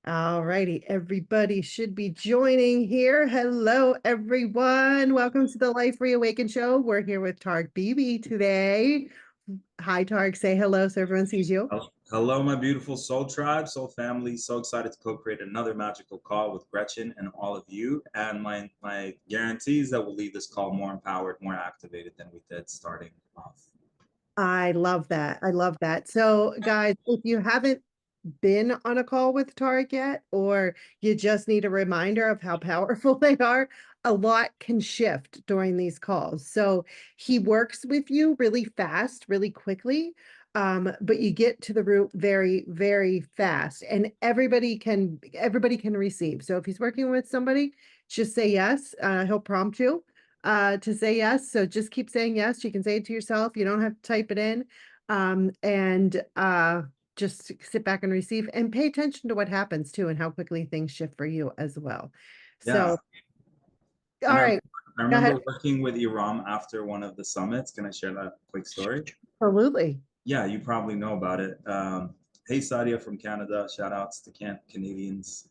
All righty, everybody should be joining here. Hello, everyone. Welcome to the Life Reawakened Show. We're here with Tark Bibi today. Hi, Tark. Say hello so everyone sees you. Hello, my beautiful soul tribe, soul family. So excited to co-create another magical call with Gretchen and all of you. And my guarantees that we'll leave this call more empowered, more activated than we did starting off. I love that. I love that. So, guys, if you haven't been on a call with Tarek yet, or you just need a reminder of how powerful they are, a lot can shift during these calls. So he works with you really fast, really quickly. But you get to the root very, very fast, and everybody can receive. So if he's working with somebody, just say yes. He'll prompt you to say yes. So just keep saying yes. You can say it to yourself. You don't have to type it in. And just sit back and receive and pay attention to what happens too and how quickly things shift for you as well. Yeah. So, all And right, I go ahead. remember working with Iram after one of the summits. Can I share that quick story? Absolutely. Yeah, you probably know about it. Hey, Sadia from Canada. Shout outs to Canadians.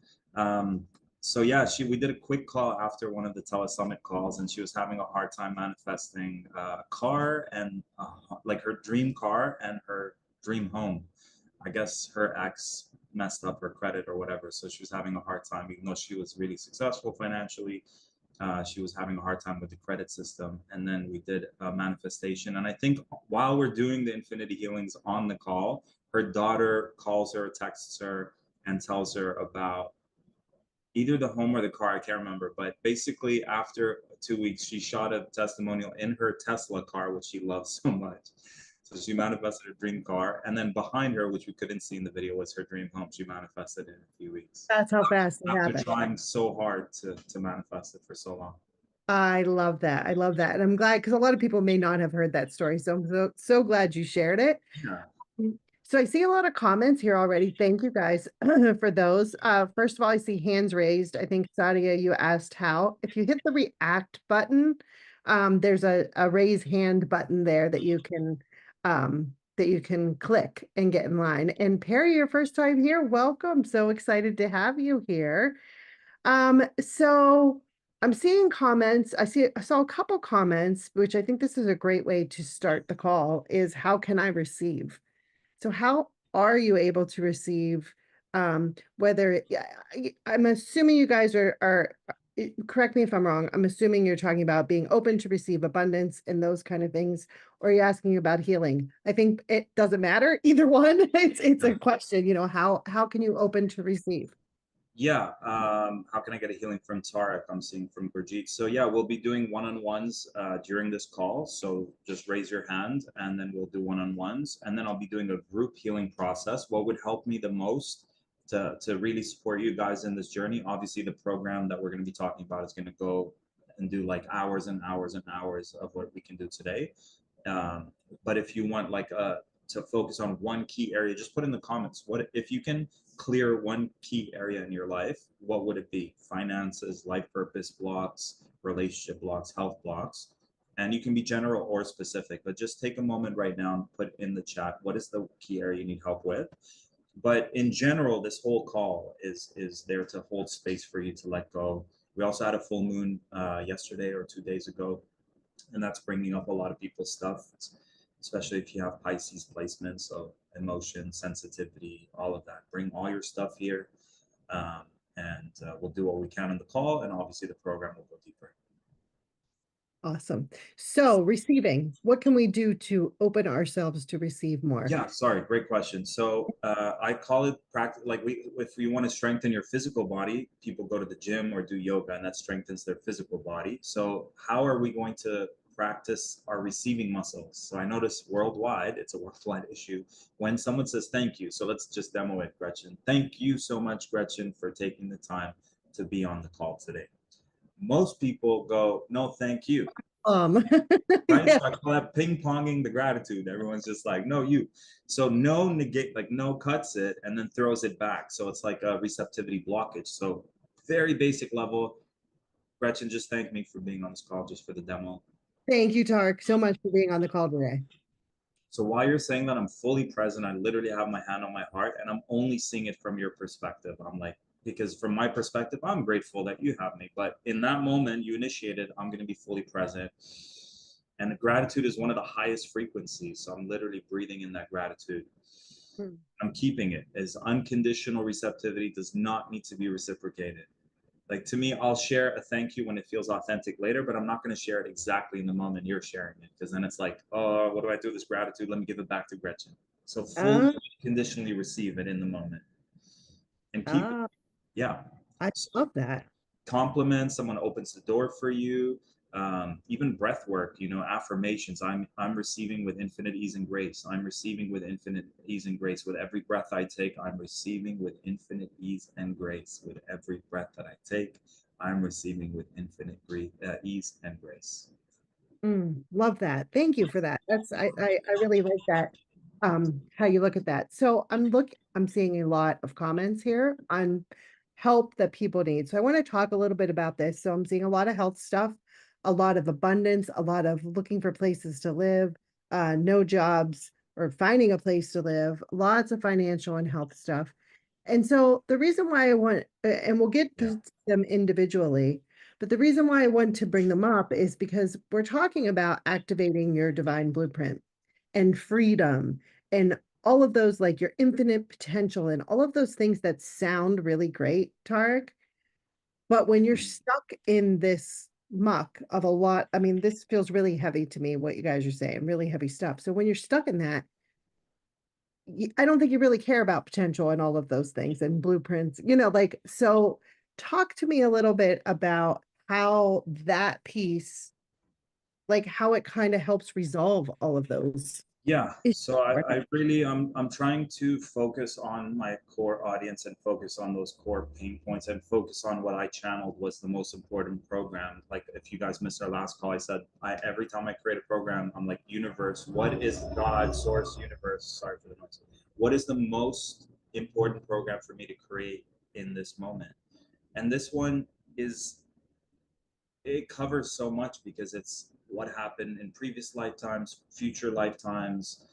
So yeah, we did a quick call after one of the telesummit calls, and she was having a hard time manifesting a car and like her dream car and her dream home. I guess her ex messed up her credit or whatever, so she was having a hard time, even though she was really successful financially. She was having a hard time with the credit system. And then we did a manifestation. And I think while we're doing the infinity healings on the call, her daughter calls her, texts her, and tells her about either the home or the car. I can't remember. But basically, after 2 weeks, she shot a testimonial in her Tesla car, which she loves so much. So she manifested her dream car. And then behind her, which we couldn't see in the video, was her dream home. She manifested in a few weeks That's how fast it after happens. trying so hard to manifest it for so long. I love that. I love that. And I'm glad because a lot of people may not have heard that story. So I'm so glad you shared it. Yeah. So I see a lot of comments here already. Thank you guys for those. First of all, I see hands raised. I think Sadia, you asked how. If you hit the react button, there's a raise hand button there that you can click and get in line. And Perry, your first time here, welcome. So excited to have you here. So I'm seeing comments. I saw a couple comments, which I think this is a great way to start the call, is how can I receive? So how are you able to receive, whether, yeah, I'm assuming you guys are, correct me if I'm wrong, I'm assuming you're talking about being open to receive abundance and those kind of things, or are you asking about healing? I think it doesn't matter, either one. It's a question, how can you open to receive? Yeah. How can I get a healing from Tarek? I'm seeing from Gurjeet. So yeah, we'll be doing one-on-ones during this call. So just raise your hand and then we'll do one-on-ones. And then I'll be doing a group healing process. What would help me the most to really support you guys in this journey? Obviously, the program that we're going to be talking about is going to go and do like hours and hours and hours of what we can do today. Um, but if you want like to focus on one key area, just put in the comments. What if you can clear one key area in your life? What would it be? Finances, life purpose blocks, relationship blocks, health blocks. And you can be general or specific, but just take a moment right now and put in the chat what is the key area you need help with. But in general, this whole call is there to hold space for you to let go. We also had a full moon yesterday or 2 days ago, and that's bringing up a lot of people's stuff, especially if you have Pisces placements, so emotion, sensitivity, all of that. Bring all your stuff here, and we'll do what we can on the call, and obviously the program will go deeper. Awesome. So receiving, what can we do to open ourselves to receive more? Yeah, sorry, great question. So I call it practice. Like if you want to strengthen your physical body, people go to the gym or do yoga, and that strengthens their physical body. So how are we going to practice our receiving muscles? So I notice worldwide, it's a worldwide issue when someone says thank you. So let's just demo it, Gretchen. Thank you so much, Gretchen, for taking the time to be on the call today. Most people go, no, thank you. Right? Yeah. So I call that ping ponging the gratitude. Everyone's just like, no, you. So no negate, like no cuts it and then throws it back. So it's like a receptivity blockage. So very basic level. Gretchen just thanked me for being on this call just for the demo. Thank you, Tarek, so much for being on the call today. So while you're saying that, I'm fully present. I literally have my hand on my heart and I'm only seeing it from your perspective. I'm like, because from my perspective, I'm grateful that you have me. But in that moment you initiated, I'm going to be fully present. And gratitude is one of the highest frequencies. So I'm literally breathing in that gratitude. Mm. I'm keeping it as unconditional receptivity does not need to be reciprocated. Like to me, I'll share a thank you when it feels authentic later, but I'm not going to share it exactly in the moment you're sharing it because then it's like, oh, what do I do with this gratitude? Let me give it back to Gretchen. So fully Ah, conditionally receive it in the moment and keep it. ah, Yeah. I So love that. compliments, someone opens the door for you, even breath work, affirmations. I'm receiving with infinite ease and grace. I'm receiving with infinite ease and grace. With every breath I take, I'm receiving with infinite ease and grace. With every breath that I take, I'm receiving with infinite ease and grace. Love that. Thank you for that. I really like that, how you look at that. So I'm seeing a lot of comments here on help that people need. So I want to talk a little bit about this. So I'm seeing a lot of health stuff, a lot of abundance, a lot of looking for places to live, no jobs or finding a place to live, lots of financial and health stuff. And so the reason why I want, and we'll get Yeah. to them individually, but the reason why I want to bring them up is because we're talking about activating your divine blueprint and freedom and all of those, like your infinite potential and all of those things that sound really great, Tarek. But when you're stuck in this muck of a lot, I mean, this feels really heavy to me, what you guys are saying, really heavy stuff. So when you're stuck in that, I don't think you really care about potential and all of those things and blueprints, like, so talk to me a little bit about how that piece, like how it kind of helps resolve all of those Yeah, issues so for you. I really I'm trying to focus on my core audience and focus on those core pain points and focus on what I channeled was the most important program. Like if you guys missed our last call, I said I every time I create a program, I'm like, universe, what is God, source, universe? Sorry for the noise. What is the most important program for me to create in this moment? And this one is it covers so much because it's what happened in previous lifetimes, future lifetimes,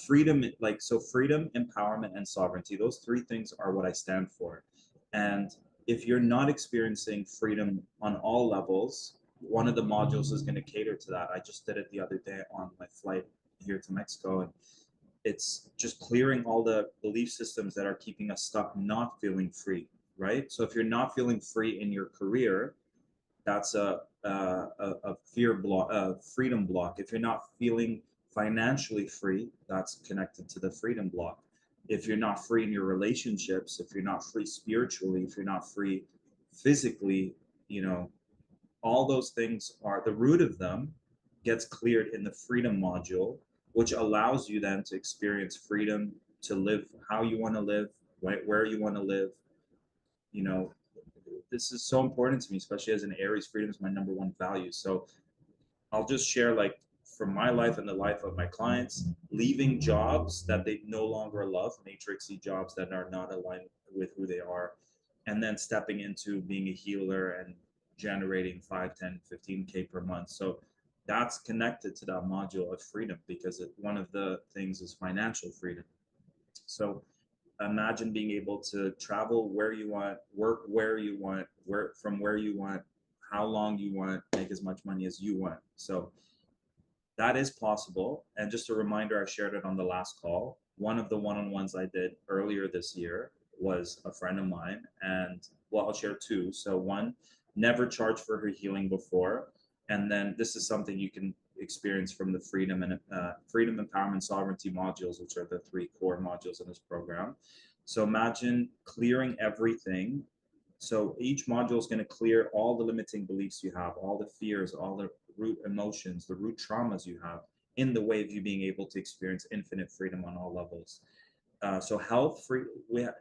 freedom, like so freedom, empowerment, and sovereignty. Those three things are what I stand for. And if you're not experiencing freedom on all levels, one of the modules is going to cater to that. I just did it the other day on my flight here to Mexico, and it's just clearing all the belief systems that are keeping us stuck, not feeling free, right? So if you're not feeling free in your career, that's a fear block, a freedom block. If you're not feeling financially free, that's connected to the freedom block. If you're not free in your relationships, if you're not free spiritually, if you're not free physically, you know, all those things are the root of them gets cleared in the freedom module, which allows you then to experience freedom to live how you want to live, right, where you want to live, you know, this is so important to me, especially as an Aries. Freedom is my number one value. So I'll just share like from my life and the life of my clients, leaving jobs that they no longer love, matrixy jobs that are not aligned with who they are, and then stepping into being a healer and generating 5, 10, 15K per month. So that's connected to that module of freedom because one of the things is financial freedom. So imagine being able to travel where you want, work where you want, where you want, how long you want, make as much money as you want. So that is possible. And just a reminder, I shared it on the last call. One of the one-on-ones I did earlier this year was a friend of mine, and well, I'll share two. So one, never charged for her healing before, and then this is something you can experience from the freedom, empowerment, sovereignty modules, which are the three core modules in this program. So imagine clearing everything. So each module is going to clear all the limiting beliefs you have, all the fears, all the root emotions, the root traumas you have in the way of you being able to experience infinite freedom on all levels. So health free,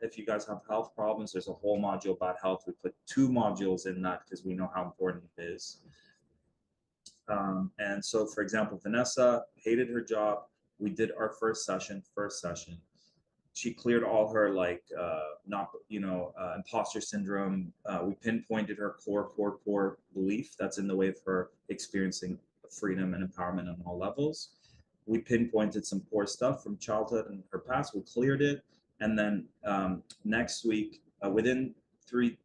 if you guys have health problems, there's a whole module about health. We put two modules in that because we know how important it is. And so, for example, Vanessa hated her job. We did our first session. She cleared all her like not imposter syndrome. We pinpointed her core belief that's in the way of her experiencing freedom and empowerment on all levels. we pinpointed some poor stuff from childhood and her past. We cleared it, and then next week, within 3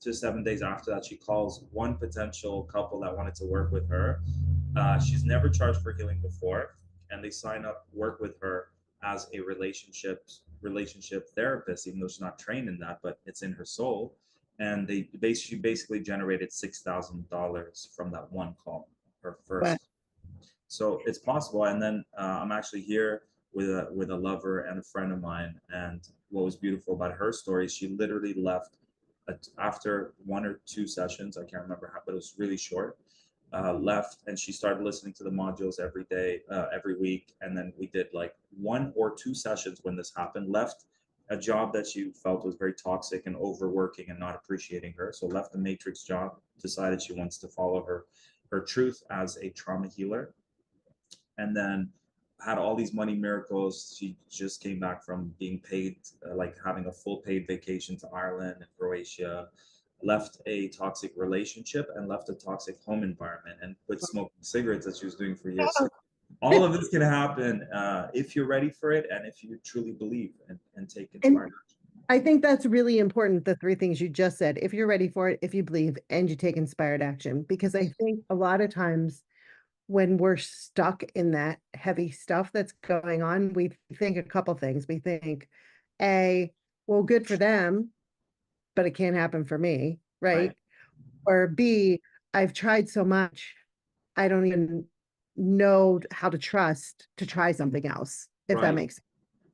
to 7 days after that, she calls one potential couple that wanted to work with her. She's never charged for healing before, and they sign up work with her as a relationship therapist, even though she's not trained in that, but it's in her soul. And she basically generated $6,000 from that one call, her Wow. first. So it's possible. And then I'm actually here with a lover and a friend of mine. And what was beautiful about her story is she literally left after 1 or 2 sessions. I can't remember how, but it was really short. Left, and she started listening to the modules every day, every week. And then we did like 1 or 2 sessions when this happened. Left a job that she felt was very toxic and overworking and not appreciating her. So left the matrix job, decided she wants to follow her truth as a trauma healer, and then had all these money miracles. She just came back from being paid, like having a full paid vacation to Ireland and Croatia, left a toxic relationship and left a toxic home environment and quit smoking cigarettes that she was doing for years. So all of this can happen if you're ready for it and if you truly believe and take And inspired action. I think that's really important, the three things you just said. If you're ready for it, if you believe, and you take inspired action. Because I think a lot of times when we're stuck in that heavy stuff that's going on, we think a couple things. We think, A, well, good for them, but it can't happen for me, Right. right? Or B, I've tried so much, I don't even know how to trust to try something else, if that Right. makes sense.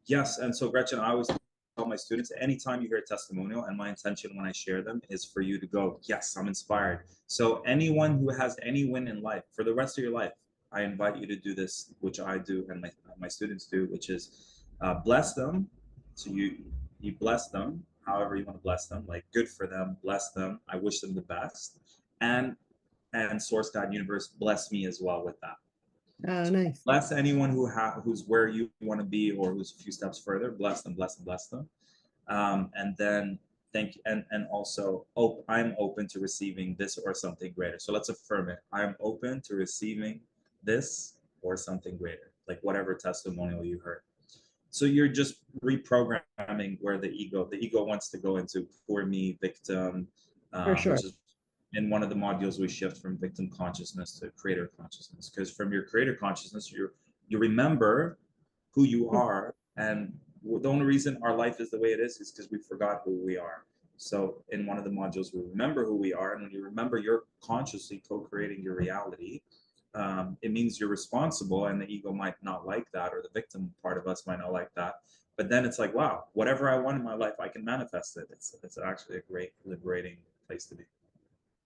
Yes, and so Gretchen, I always tell my students, anytime you hear a testimonial, and my intention when I share them is for you to go, yes, I'm inspired. So anyone who has any win in life for the rest of your life, I invite you to do this, which I do and my students do, which is bless them. So you bless them, however you want to bless them, like good for them, bless them. I wish them the best, and Source God Universe bless me as well with that. Oh, nice. Bless anyone who's where you want to be or who's a few steps further. Bless them, bless them, bless them. And then thank you, and also I'm open to receiving this or something greater. So let's affirm it. I'm open to receiving this or something greater, like whatever testimonial you heard. So you're just reprogramming where the ego wants to go into poor me, victim, For sure. which is in one of the modules we shift from victim consciousness to creator consciousness, because from your creator consciousness you remember who you are, and the only reason our life is the way it is because we forgot who we are. So in one of the modules we remember who we are, and when you remember you're consciously co-creating your reality, it means you're responsible, and the ego might not like that, or the victim part of us might not like that, but then it's like, wow, whatever I want in my life I can manifest it. It's actually a great liberating place to be.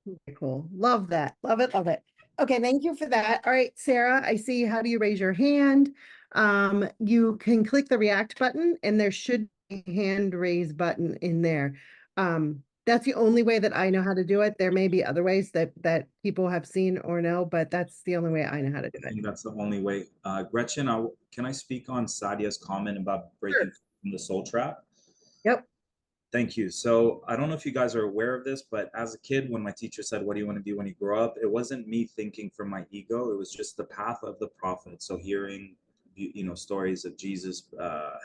Very cool. Love that. Love it. Love it. Okay, thank you for that. All right, Sarah, I see. How do you raise your hand? You can click the react button and there should be a hand raise button in there. That's the only way that I know how to do it. There may be other ways that people have seen or know, but that's the only way I know how to do I it. think that's the only way. Gretchen, can I speak on Sadia's comment about Sure. breaking from the soul trap? Yep. Thank you. So I don't know if you guys are aware of this, but as a kid, when my teacher said, "What do you want to be when you grow up?" it wasn't me thinking from my ego. It was just the path of the prophet. So hearing, stories of Jesus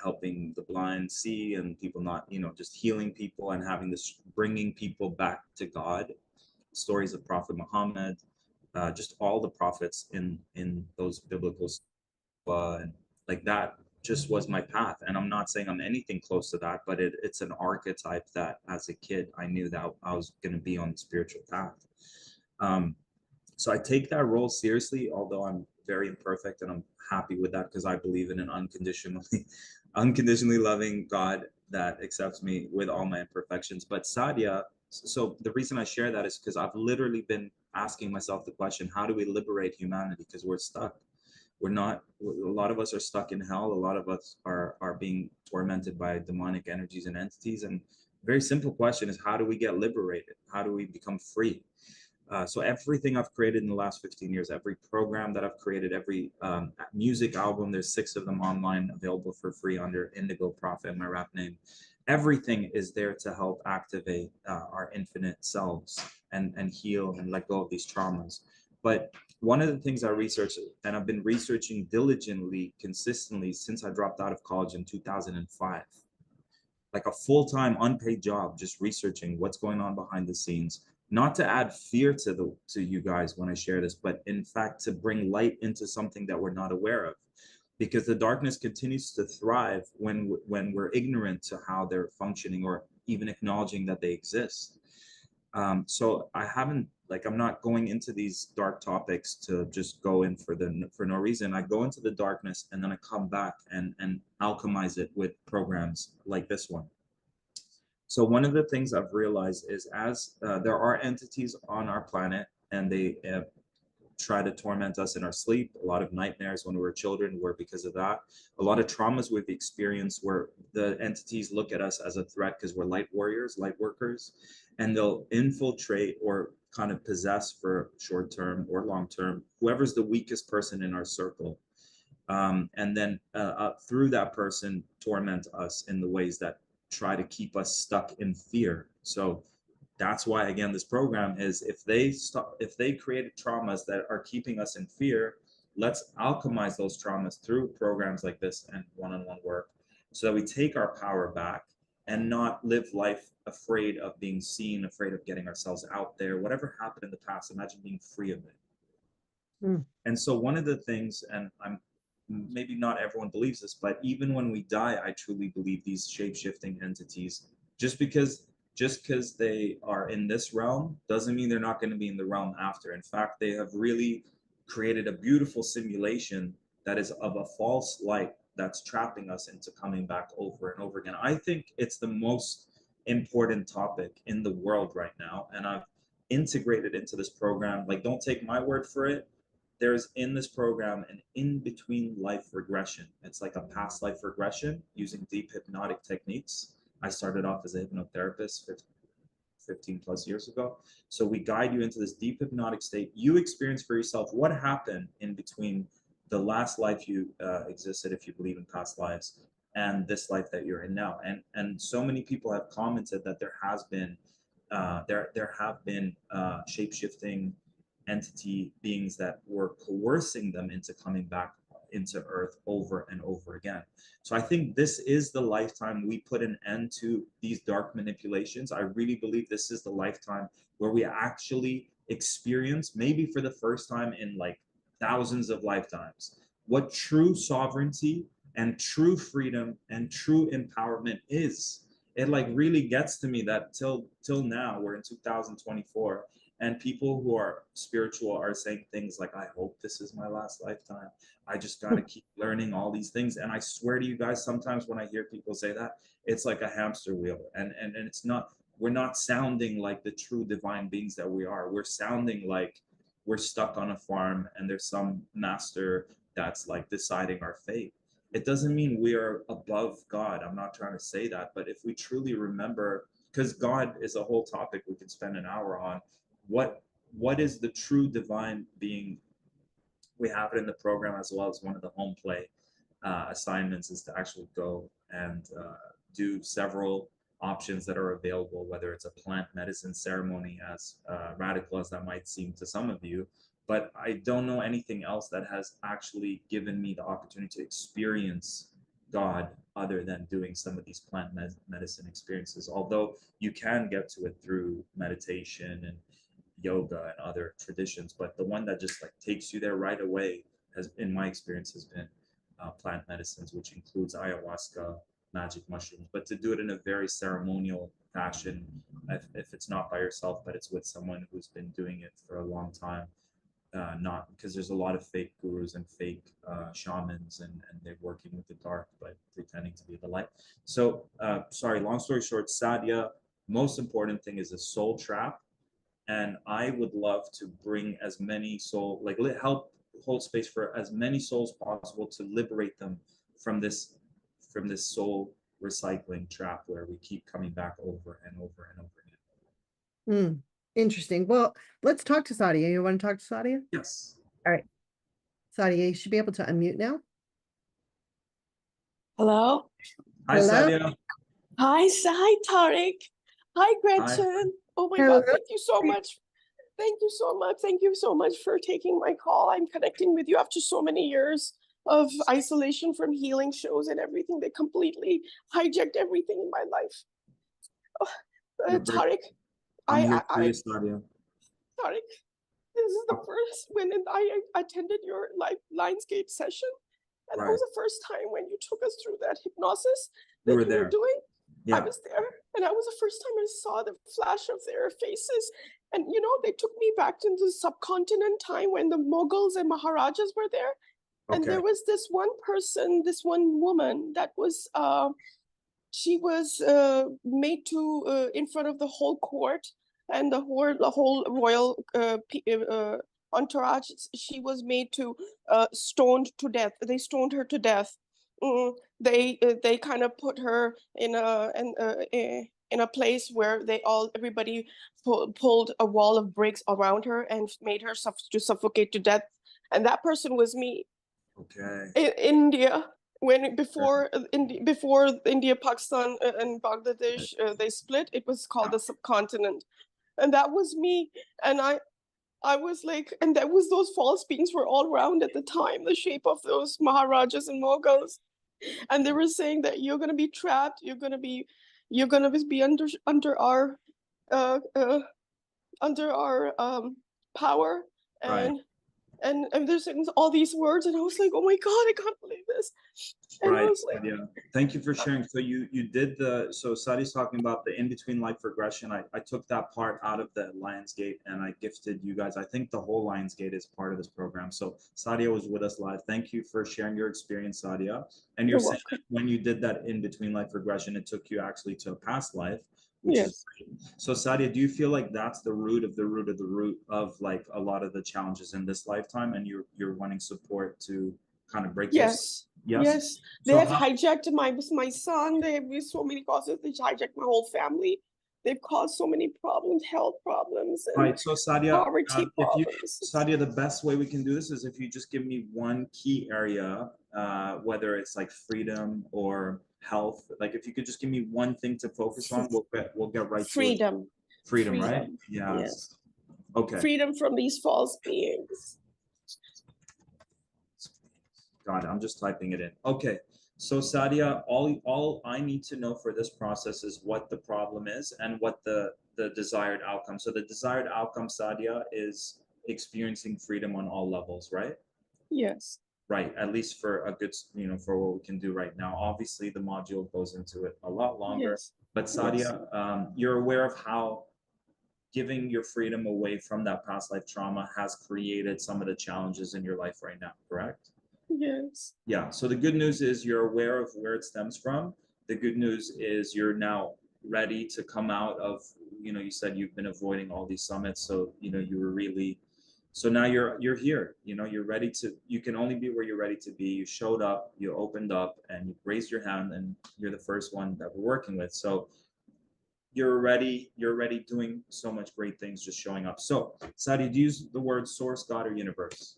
helping the blind see, and people not, just healing people and having this, bringing people back to God. Stories of Prophet Muhammad, just all the prophets in those biblical, and like that just was my path. And I'm not saying I'm anything close to that, but it's an archetype that as a kid I knew that I was going to be on the spiritual path. um, so I take that role seriously, although I'm very imperfect, and I'm happy with that because I believe in an unconditionally loving God that accepts me with all my imperfections. But Sadia, so the reason I share that is because I've literally been asking myself the question, how do we liberate humanity? Because we're stuck. We're not, a lot of us are stuck in hell. A lot of us are being tormented by demonic energies and entities. And very simple question is, how do we get liberated? How do we become free? So everything I've created in the last 15 years, every program that I've created, every music album, there's 6 of them online available for free under Indigo Prophet, my rap name. Everything is there to help activate our infinite selves and heal and let go of these traumas. But one of the things I researched, and I've been researching diligently, consistently since I dropped out of college in 2005, like a full-time unpaid job, just researching what's going on behind the scenes, not to add fear to you guys when I share this, but in fact to bring light into something that we're not aware of, because the darkness continues to thrive when we're ignorant to how they're functioning or even acknowledging that they exist. So I haven't, like, I'm not going into these dark topics to just go in for no reason. I go into the darkness and then I come back and alchemize it with programs like this one. So one of the things I've realized is, as there are entities on our planet, and they try to torment us in our sleep. A lot of nightmares when we were children were because of that. A lot of traumas we've experienced where the entities look at us as a threat because we're light warriors, light workers, and they'll infiltrate or kind of possess for short term or long term whoever's the weakest person in our circle. And then through that person torment us in the ways that try to keep us stuck in fear. So that's why, again, this program is, if they created traumas that are keeping us in fear, let's alchemize those traumas through programs like this and one-on-one work, so that we take our power back and not live life afraid of being seen, afraid of getting ourselves out there. Whatever happened in the past, imagine being free of it. And so one of the things, and I'm maybe not everyone believes this, but even when we die, I truly believe these shape-shifting entities, just because they are in this realm doesn't mean they're not going to be in the realm after. In fact, they have really created a beautiful simulation that is of a false light that's trapping us into coming back over and over again. I think it's the most important topic in the world right now, and I've integrated into this program. Like, don't take my word for it. There's in this program an in-between life regression. It's like a past life regression using deep hypnotic techniques. I started off as a hypnotherapist 15 plus years ago. So we guide you into this deep hypnotic state. You experience for yourself what happened in between the last life you existed, if you believe in past lives, and this life that you're in now. And so many people have commented that there has been there have been shape-shifting entity beings that were coercing them into coming back into Earth over and over again. So I think this is the lifetime we put an end to these dark manipulations. I really believe this is the lifetime where we actually experience, maybe for the first time in like thousands of lifetimes, what true sovereignty and true freedom and true empowerment is. It like really gets to me that till now, we're in 2024, and people who are spiritual are saying things like, I hope this is my last lifetime. I just got to keep learning all these things. And I swear to you guys, sometimes when I hear people say that, it's like a hamster wheel. And it's not, we're not sounding like the true divine beings that we are. We're sounding like we're stuck on a farm and there's some master that's like deciding our fate. It doesn't mean we are above God. I'm not trying to say that. But if we truly remember, because God is a whole topic we could spend an hour on, what is the true divine being? We have it in the program, as well as one of the home play assignments is to actually go and do several options that are available, whether it's a plant medicine ceremony, as radical as that might seem to some of you. But I don't know anything else that has actually given me the opportunity to experience God other than doing some of these plant medicine experiences. Although you can get to it through meditation and yoga and other traditions, but the one that just like takes you there right away, has, in my experience, has been plant medicines, which includes ayahuasca, magic mushrooms, but to do it in a very ceremonial fashion, if it's not by yourself, but it's with someone who's been doing it for a long time. Not because there's a lot of fake gurus and fake shamans, and they're working with the dark but pretending to be the light. So sorry, long story short, Sadia, most important thing is a soul trap. And I would love to bring as many help hold space for as many souls possible to liberate them from this soul recycling trap where we keep coming back over and over and over again. Interesting. Well, let's talk to Sadia. You want to talk to Sadia? Yes. All right. Sadia, you should be able to unmute now. Hello. Hi, Hello? Sadia. Hi, Tarek. Hi, Gretchen. Oh my Hello. God, thank you so much. Thank you so much. Thank you so much for taking my call. I'm connecting with you after so many years of isolation from healing shows and everything. They completely hijacked everything in my life. You're very- Tariq, I'm here for I, you, Sadia. Tariq, this is the first when I attended your Lionsgate session, and that Right. was the first time when you took us through that hypnosis You that were you there. were doing. I Yeah. was there, and that was the first time I saw the flash of their faces. And they took me back into the subcontinent time when the Mughals and Maharajas were there. And Okay. there was this one person, this one woman that was she was made to in front of the whole court and the whole royal entourage. She was made to stoned to death. They stoned her to death. They kind of put her in a place where everybody pulled a wall of bricks around her and made her to suffocate to death. And that person was me. Okay. In India, before India, Pakistan, and Bangladesh they split, it was called the subcontinent, and that was me. And I was like, and that was those false beings were all around at the time, the shape of those Maharajas and Mughals, and they were saying that you're gonna be trapped, you're gonna be under our uh, uh under our power. Right. And there's all these words, and I was like, oh my god, I can't believe this. And I Right. was like, Yeah. Thank you for sharing. So you did so Sadi's talking about the in-between life regression. I took that part out of the Lionsgate and I gifted you guys. I think the whole Lionsgate is part of this program. So Sadia was with us live. Thank you for sharing your experience, Sadia. And you're you're saying welcome. when you did that in-between life regression, it took you actually to a past life, which is Yes. great. So Sadia, do you feel like that's the root of the root of the root of like a lot of the challenges in this lifetime, and you're wanting support to kind of break those? Yes. Yes. Yes. They So have how, hijacked my son. They have so many causes. They hijacked my whole family. They've caused so many problems, health problems, and right. So Sadia, poverty problems. Sadia, the best way we can do this is if you just give me one key area, whether it's like freedom or health. Like if you could just give me one thing to focus on, we'll get right to it. Freedom. Freedom, right? Freedom. Yes. Yes. Okay. Freedom from these false beings. Got it. I'm just typing it in. Okay. So Sadia, all I need to know for this process is what the problem is and what the desired outcome. So the desired outcome, Sadia, is experiencing freedom on all levels, right? Yes. Right. At least for a good, for what we can do right now. Obviously, the module goes into it a lot longer. Yes. But Sadia, you're aware of how giving your freedom away from that past life trauma has created some of the challenges in your life right now, correct? Yes. Yeah. So the good news is you're aware of where it stems from. The good news is you're now ready to come out of, you said you've been avoiding all these summits. So, you were really, so now you're here, you're ready to, you can only be where you're ready to be. You showed up, you opened up and you raised your hand and you're the first one that we're working with. So you're ready doing so much great things, just showing up. So Sadi, do you use the word source, God, or universe?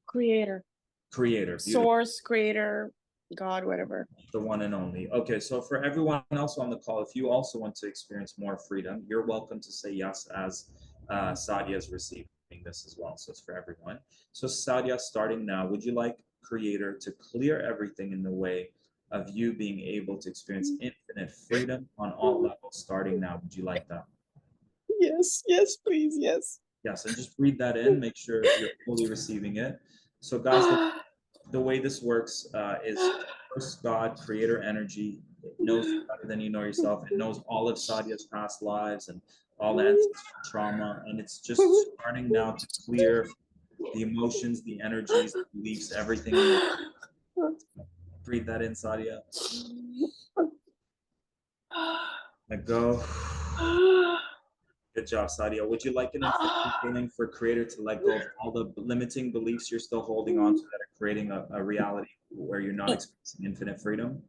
Creator. Creator. Source, creator, God, whatever. The one and only. Okay, so for everyone else on the call, if you also want to experience more freedom, you're welcome to say yes, as Sadia is receiving this as well. So it's for everyone. So Sadia, starting now, would you like Creator to clear everything in the way of you being able to experience infinite freedom on all levels starting now? Would you like that? Yes, yes, please, yes. Yes, and just breathe that in, make sure you're fully receiving it. So guys, the way this works is first God, creator energy, it knows you better than you know yourself. It knows all of Sadia's past lives and all the ancestral trauma. And it's just starting now to clear the emotions, the energies, the beliefs, everything. Breathe that in, Sadia. Let go. Good job, Sadia. Would you like an infinite feeling for Creator to let go of all the limiting beliefs you're still holding on to that are creating a reality where you're not experiencing infinite freedom?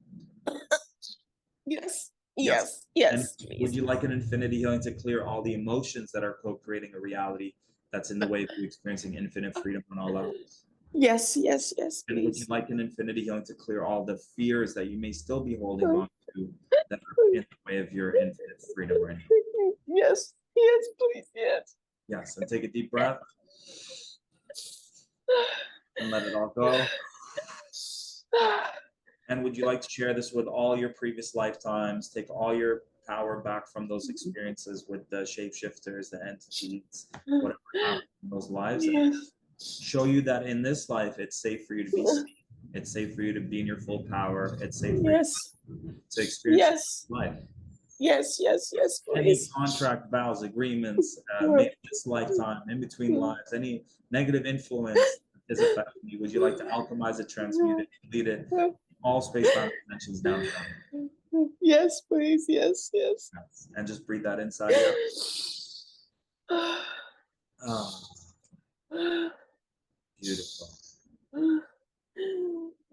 Yes, yes, yes. And would you like an infinity healing to clear all the emotions that are co-creating a reality that's in the way of you experiencing infinite freedom on all levels? Yes, yes, yes, And would you please. like an infinity healing to clear all the fears that you may still be holding on to that are in the way of your infinite freedom right now? Yes, yes, please, yes. Yes, and can take a deep breath and let it all go. And would you like to share this with all your previous lifetimes? Take all your power back from those experiences with the shapeshifters, the entities, whatever happened in those lives, and Yes. show you that in this life, it's safe for you to be seen. It's safe for you to be in your full power. It's safe for Yes. you to experience Yes. life. Yes. Yes. Yes. Any Please. contract, vows, agreements, maybe this lifetime, in between lives, any negative influence is affecting you. Would you like to alchemize it, transmute it, delete it, all space-time dimensions down to them? Yes, please. Yes. Yes. And just breathe that inside out. Oh, beautiful.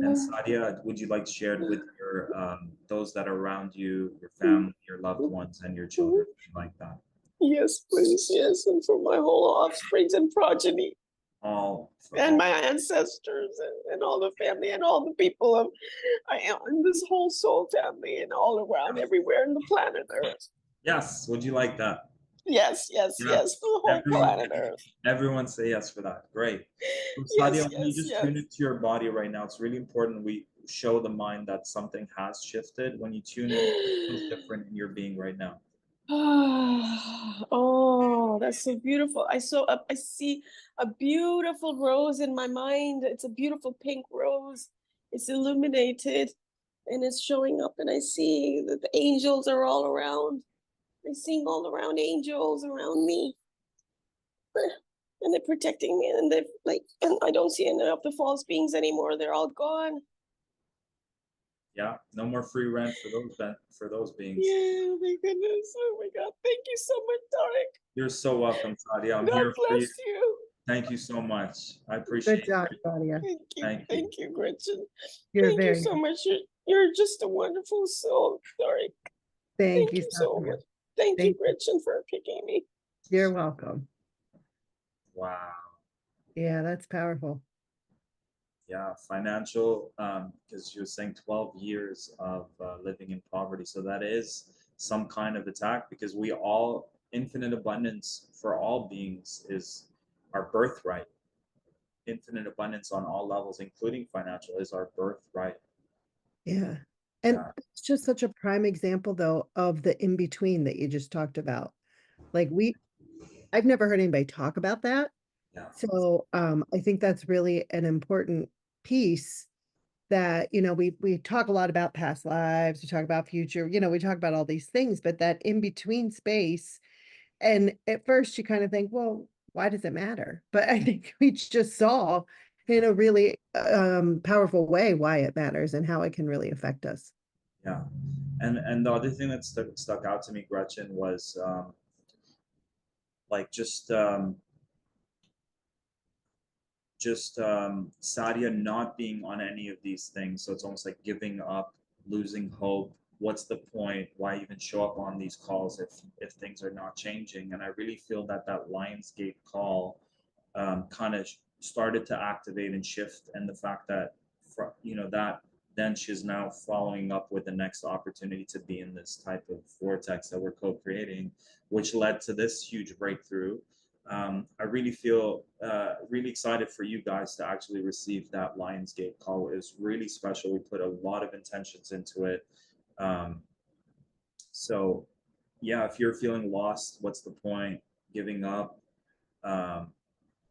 And Sadia, would you like to share it with your those that are around you, your family, your loved ones, and your children, like that? Yes, please. Yes, and for my whole offspring and progeny, All and my ancestors, and all the family, and all the people of and this whole soul family, and all around, everywhere in the planet Earth. Yes. Would you like that? Yes, yes, Yeah. yes, the whole planet Earth. Everyone say yes for that. Great. So, Yes, Sadia, when you yes, just yes. tune into your body right now, it's really important we show the mind that something has shifted. When you tune in, it feels different in your being right now. Oh, that's so beautiful. I see a beautiful rose in my mind. It's a beautiful pink rose. It's illuminated and it's showing up, and I see that the angels are all around. I see all around angels around me. And they're protecting me, and they're like, and I don't see any of the false beings anymore. They're all gone. Yeah, no more free rent for those beings. Yeah, oh my goodness. Oh my God. Thank you so much, Tarek. You're so welcome, Sadia. I'm God here for you. bless you. Thank you so much. I appreciate Good job, it. Claudia. Thank you. Thank you. Thank you, Gretchen. You're Thank you very so much. You're just a wonderful soul, Tarek. Thank Thank you, you so Sadia. much. Thank you, Thank you. Gretchen, for picking me. You're welcome. Wow. Yeah, that's powerful. Yeah, financial, because you were saying 12 years of living in poverty. So that is some kind of attack, because we all, infinite abundance for all beings is our birthright. Infinite abundance on all levels, including financial, is our birthright. Yeah. And Yeah. it's just such a prime example, though, of the in between that you just talked about. Like I've never heard anybody talk about that. Yeah. So I think that's really an important piece that, we talk a lot about past lives, we talk about future, we talk about all these things, but that in between space, and at first you kind of think, well, why does it matter? But I think we just saw in a really powerful way why it matters and how it can really affect us. Yeah. And the other thing that stuck out to me, Gretchen, was like Sadia not being on any of these things. So it's almost like giving up, losing hope. What's the point? Why even show up on these calls if things are not changing? And I really feel that Lionsgate call kind of started to activate and shift, and the fact that that then she's now following up with the next opportunity to be in this type of vortex that we're co-creating, which led to this huge breakthrough. I really feel really excited for you guys to actually receive that Lionsgate call. It was really special. We put a lot of intentions into it. So yeah, if you're feeling lost, what's the point? Giving up.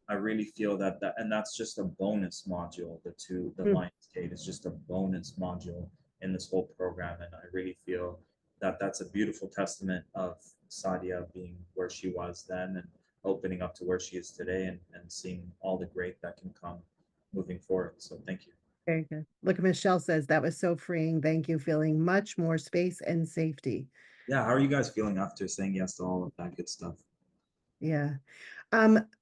I really feel that and that's just a bonus module. The Lionsgate is just a bonus module in this whole program. And I really feel that that's a beautiful testament of Sadia being where she was then and opening up to where she is today, and seeing all the great that can come moving forward. So thank you. Very good. Look, Michelle says that was so freeing. Thank you. Feeling much more space and safety. Yeah. How are you guys feeling after saying yes to all of that good stuff? Yeah.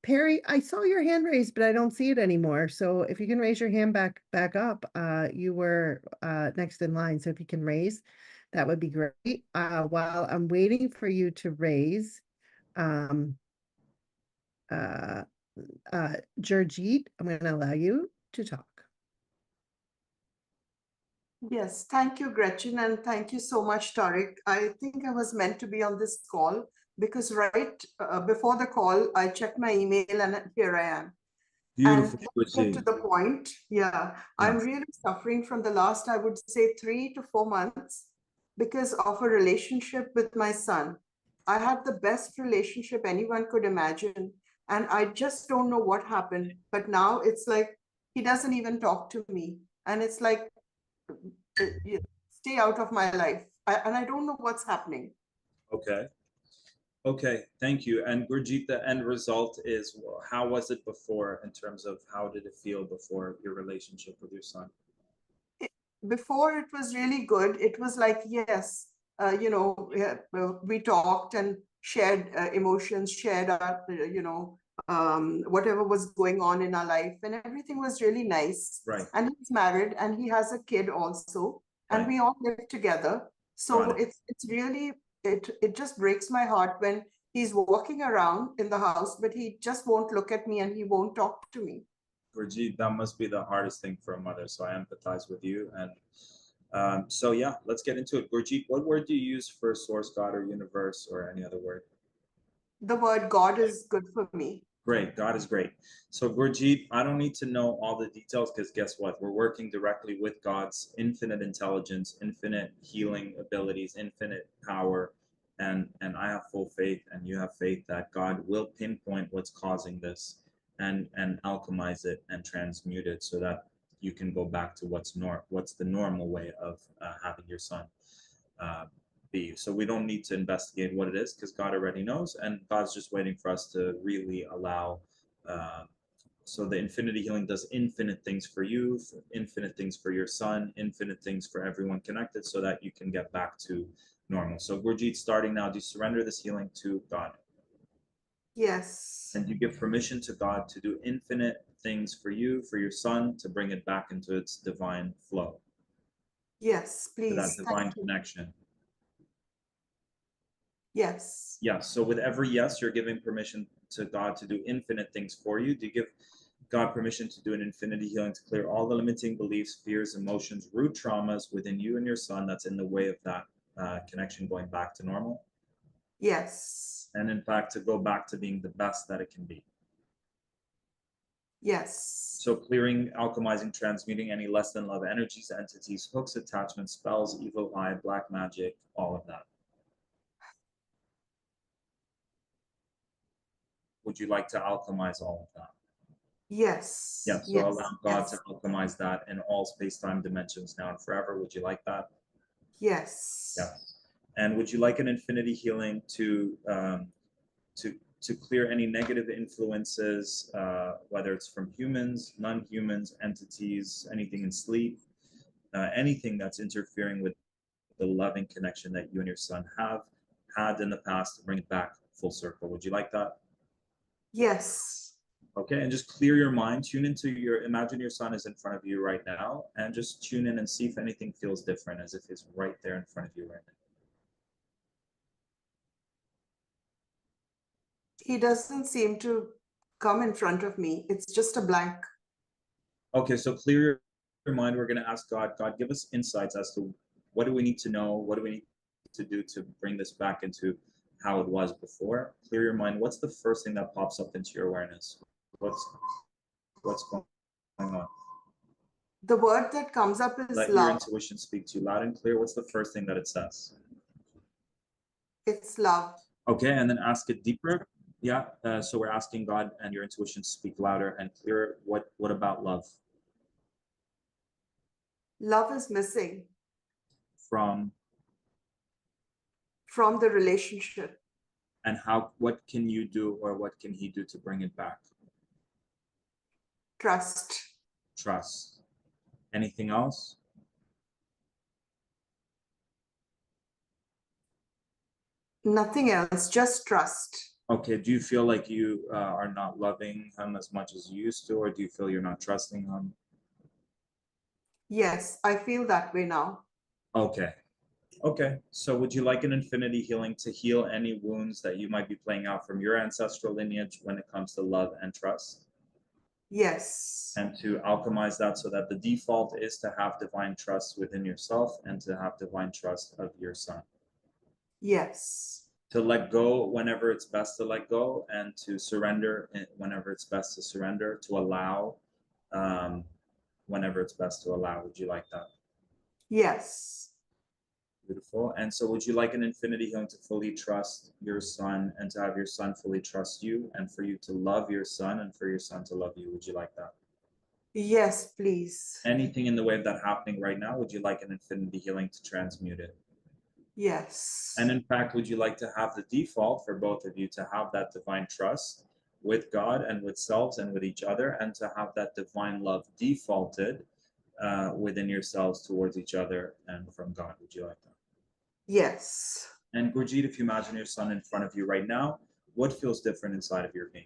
Perry, I saw your hand raised, but I don't see it anymore. So if you can raise your hand back up, you were next in line. So if you can raise, that would be great. While I'm waiting for you to raise, Gurjeet, I'm going to allow you to talk. Yes, thank you, Gretchen, and thank you so much, Tarek. I think I was meant to be on this call because right before the call, I checked my email and here I am. Beautiful, And let's get to Gurjeet. the point. Yeah, I'm Yes. really suffering from the last, I would say, 3 to 4 months because of a relationship with my son. I had the best relationship anyone could imagine, and I just don't know what happened. But now it's like he doesn't even talk to me, and it's like, stay out of my life. And I don't know what's happening. Okay. Okay, thank you. And Gurjeet, the end result is, how was it before in terms of how did it feel before your relationship with your son? Before it was really good. It was like, yes, we talked and shared emotions, shared our, whatever was going on in our life, and everything was really nice. Right. And he's married and he has a kid also, and Right. we all live together. So Got it. it's really, it just breaks my heart when he's walking around in the house, but he just won't look at me and he won't talk to me. Gurjeet, that must be the hardest thing for a mother. So I empathize with you. And so yeah, let's get into it. Gurjeet, what word do you use for source, God, or universe, or any other word? The word God is good for me. Great, God is great. So Gurjeet, I don't need to know all the details because guess what? We're working directly with God's infinite intelligence, infinite healing abilities, infinite power. And I have full faith, and you have faith that God will pinpoint what's causing this and alchemize it and transmute it so that you can go back to what's the normal way of having your son be. So we don't need to investigate what it is because God already knows, and God's just waiting for us to really allow. So the infinity healing does infinite things for you, infinite things for your son, infinite things for everyone connected, so that you can get back to normal. So Gurjeet, starting now, do you surrender this healing to God? Yes. And you give permission to God to do infinite things for you, for your son, to bring it back into its divine flow, Yes, to that please. divine Thank you. connection. Yes. Yes. So with every yes, you're giving permission to God to do infinite things for you. Do you give God permission to do an infinity healing to clear all the limiting beliefs, fears, emotions, root traumas within you and your son that's in the way of that connection going back to normal? Yes. And in fact, to go back to being the best that it can be. Yes. So clearing, alchemizing, transmuting any less than love energies, entities, hooks, attachments, spells, evil eye, black magic, all of that. Would you like to alchemize all of that? Yes. Yeah, so Yes. allow God Yes. to alchemize that in all space-time dimensions now and forever. Would you like that? Yes. Yeah. And would you like an infinity healing to clear any negative influences, whether it's from humans, non-humans, entities, anything in sleep, anything that's interfering with the loving connection that you and your son have had in the past, to bring it back full circle? Would you like that? Yes. Okay, and just clear your mind, imagine your son is in front of you right now, and just tune in and see if anything feels different, as if it's right there in front of you right now. He doesn't seem to come in front of me. It's just a blank. Okay, so clear your mind. We're going to ask God, give us insights as to what do we need to know? What do we need to do to bring this back into how it was before? Clear your mind. What's the first thing that pops up into your awareness? What's going on? The word that comes up is Let your love. intuition speak to you loud and clear. What's the first thing that it says? It's love. Okay, and then ask it deeper. Yeah, so we're asking God and your intuition to speak louder and clearer. What about love? Love is missing From, the relationship. and what can you do, or what can he do to bring it back? Trust. Trust. Anything else? Nothing else, just trust. Okay, do you feel like you are not loving him as much as you used to, or do you feel you're not trusting him? Yes, I feel that way now. Okay. Okay, so would you like an infinity healing to heal any wounds that you might be playing out from your ancestral lineage when it comes to love and trust? Yes. And to alchemize that so that the default is to have divine trust within yourself and to have divine trust of your son. Yes. To let go whenever it's best to let go, and to surrender whenever it's best to surrender, to allow whenever it's best to allow. Would you like that? Yes. Beautiful. And so would you like an infinity healing to fully trust your son, and to have your son fully trust you, and for you to love your son, and for your son to love you? Would you like that? Yes, please. Anything in the way of that happening right now, would you like an infinity healing to transmute it? Yes. And in fact, would you like to have the default for both of you to have that divine trust with God and with selves and with each other, and to have that divine love defaulted within yourselves towards each other and from God? Would you like that? Yes. And Gurjeet, if you imagine your son in front of you right now, what feels different inside of your being?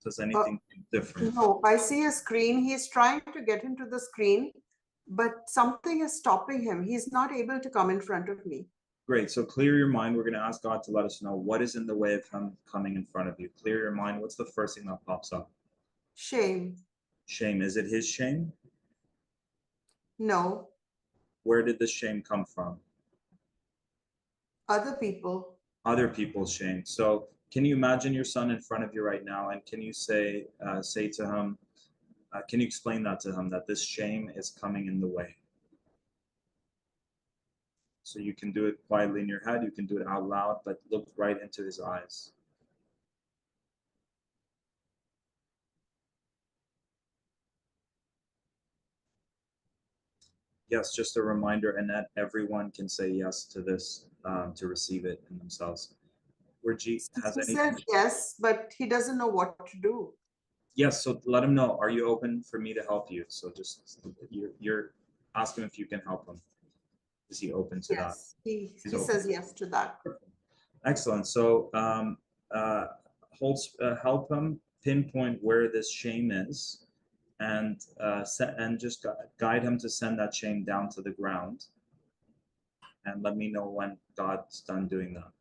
Does anything feel different? No, I see a screen. He's trying to get into the screen, but something is stopping him. He's not able to come in front of me. Great. So clear your mind. We're going to ask God to let us know what is in the way of him coming in front of you. Clear your mind. What's the first thing that pops up? Shame. Shame. Is it his shame? No. Where did the shame come from? Other people. Other people's shame. So can you imagine your son in front of you right now, and can you say to him, can you explain that to him, that this shame is coming in the way? So you can do it quietly in your head, you can do it out loud, but look right into his eyes. Yes, just a reminder, and that everyone can say yes to this, to receive it in themselves. Gurjeet, has He anything? said yes, but he doesn't know what to do. Yes, so let him know. Are you open for me to help you? So just you're ask him if you can help him. Is he open to that? Yes, he open. says yes to that. Excellent. So help him pinpoint where this shame is, and just guide him to send that shame down to the ground. And let me know when God's done doing that.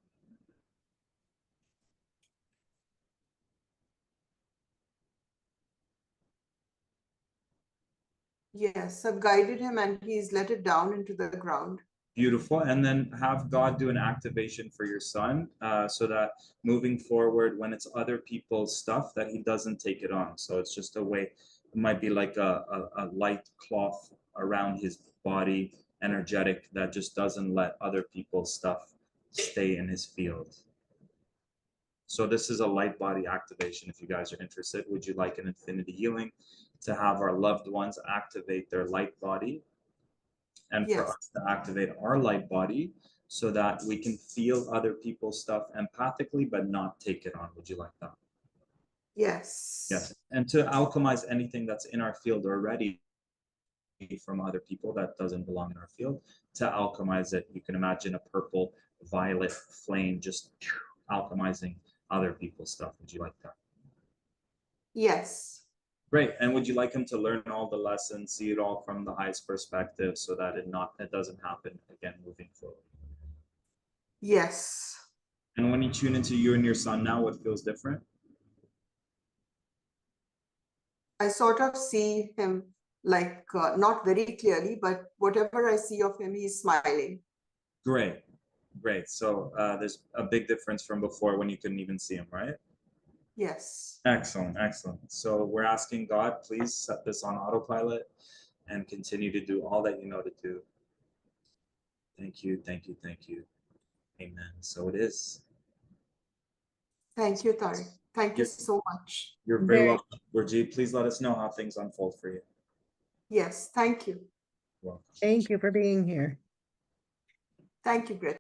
Yes, I've guided him and he's let it down into the ground. Beautiful. And then have God do an activation for your son, so that moving forward, when it's other people's stuff, that he doesn't take it on. So it's just a way, it might be like a light cloth around his body, energetic, that just doesn't let other people's stuff stay in his field. So this is a light body activation. If you guys are interested, would you like an infinity healing to have our loved ones activate their light body, and for Yes. us to activate our light body, so that we can feel other people's stuff empathically but not take it on? Would you like that? Yes. Yes. And to alchemize anything that's in our field already from other people that doesn't belong in our field, to alchemize it. You can imagine a purple violet flame just alchemizing other people's stuff. Would you like that? Yes. Great. And would you like him to learn all the lessons, see it all from the highest perspective, so that it doesn't happen again moving forward? Yes. And when you tune into you and your son now, what feels different? I sort of see him like not very clearly, but whatever I see of him, he's smiling. Great. Great. So there's a big difference from before, when you couldn't even see him, right? Yes. Excellent. Excellent. So we're asking God, please set this on autopilot and continue to do all that you know to do. Thank you. Thank you. Thank you. Amen. So it is. Thank you, Tariq. Thank you Yes. so much. You're very Very- welcome. Gurjeet, please let us know how things unfold for you. Yes, thank you. Welcome. Thank you for being here. Thank you, Gretchen.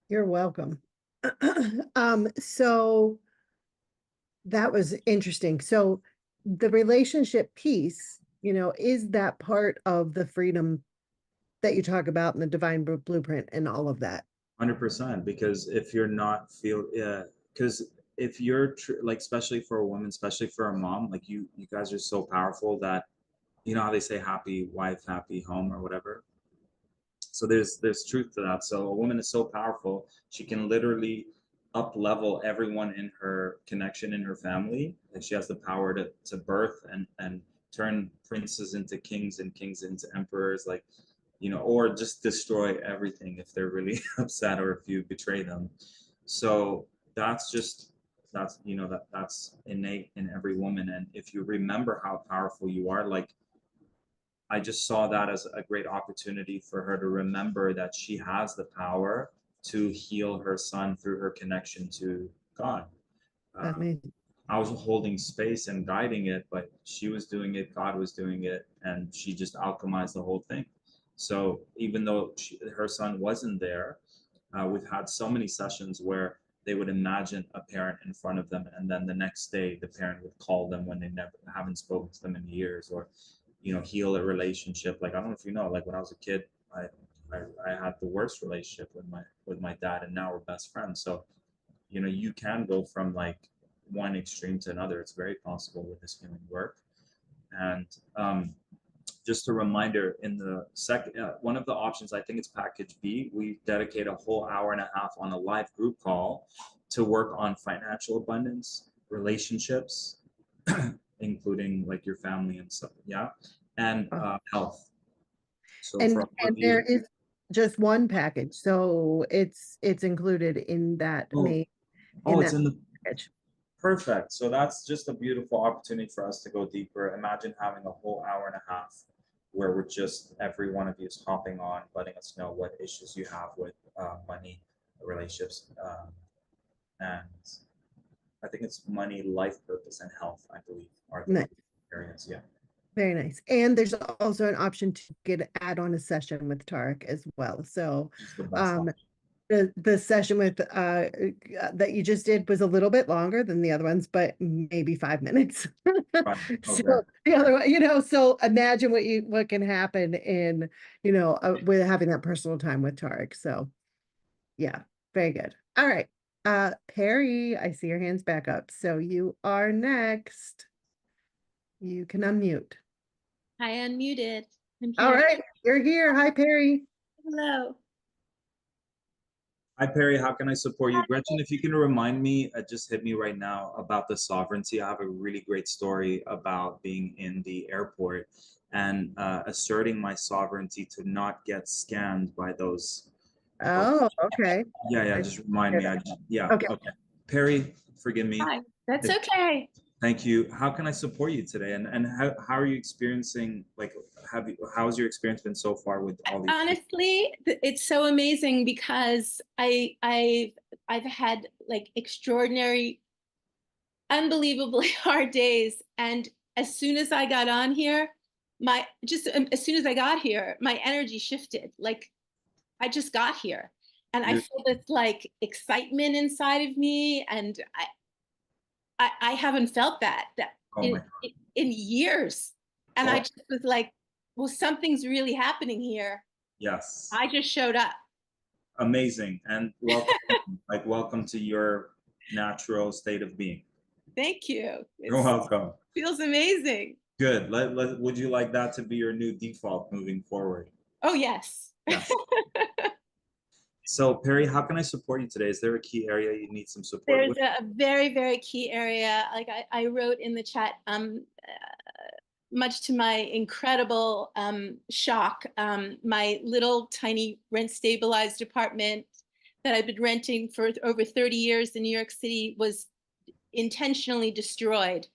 You're welcome. So that was interesting. So the relationship piece, is that part of the freedom that you talk about in the divine blueprint and all of that? 100%, because if you're not because if you're like, especially for a woman, especially for a mom, like you guys are so powerful that, you know how they say happy wife, happy home, or whatever. So there's truth to that. So a woman is so powerful, she can literally up level everyone in her connection, in her family, and she has the power to birth and turn princes into kings and kings into emperors, like, you know, or just destroy everything if they're really upset or if you betray them. So that's just, that's, you know, that's innate in every woman. And if you remember how powerful you are, like, I just saw that as a great opportunity for her to remember that she has the power to heal her son through her connection to God. Amazing. I was holding space and guiding it, but she was doing it, God was doing it, and she just alchemized the whole thing. So even though her son wasn't there, we've had so many sessions where they would imagine a parent in front of them, and then the next day the parent would call them when they never haven't spoken to them in years, or, you know, heal a relationship. Like, I don't know if you know, like when I was a kid, I had the worst relationship with my dad, and now we're best friends. So, you know, you can go from like one extreme to another. It's very possible with this healing work. And just a reminder, in the second, one of the options, I think it's package B, we dedicate a whole hour and a half on a live group call to work on financial abundance, relationships, including like your family and stuff, yeah, and health. So for all And of you, there is just one package, so it's included in that oh, it's in the package. perfect. So that's just a beautiful opportunity for us to go deeper. Imagine having a whole hour and a half where we're just, every one of you is hopping on, letting us know what issues you have with money, relationships, and I think it's money, life purpose, and health, I believe, are the Nice. areas. Yeah. Very nice. And there's also an option to add on a session with Tarek as well. So Just the best option. the session with that you just did was a little bit longer than the other ones, but maybe 5 minutes. Right. So Okay. the other one, you know, so imagine what can happen in, you know, with having that personal time with Tarek. So yeah, very good. All right. Perry, I see your hands back up. So you are next. You can unmute. I unmuted. I'm All here. right, you're here. Hi, Perry. Hello. Hi, Perry. How can I support you? Gretchen, if you can remind me, just hit me right now about the sovereignty. I have a really great story about being in the airport and asserting my sovereignty to not get scammed by those. Oh, okay. Yeah, just remind me. Yeah, Okay. okay. Perry, forgive me. Hi. That's okay. Thank you. How can I support you today? And how are you experiencing, like, how's your experience been so far with all these? Honestly, it's so amazing because I've had like extraordinary, unbelievably hard days. And as soon as I got on here, as soon as I got here, my energy shifted. Like I just got here and I feel this like excitement inside of me. And I haven't felt that Oh in, my God. in years. And Well, I just was like, well, something's really happening here. yes. I just showed up. Amazing. And welcome, like, welcome to your natural state of being. Thank you. You're welcome. Feels amazing. Good. Would you like that to be your new default moving forward? Oh, yes. Yes. So, Perry, how can I support you today? Is there a key area you need some support There's with? a very, very key area. Like I wrote in the chat, much to my incredible shock, my little tiny rent stabilized apartment that I've been renting for over 30 years in New York City was intentionally destroyed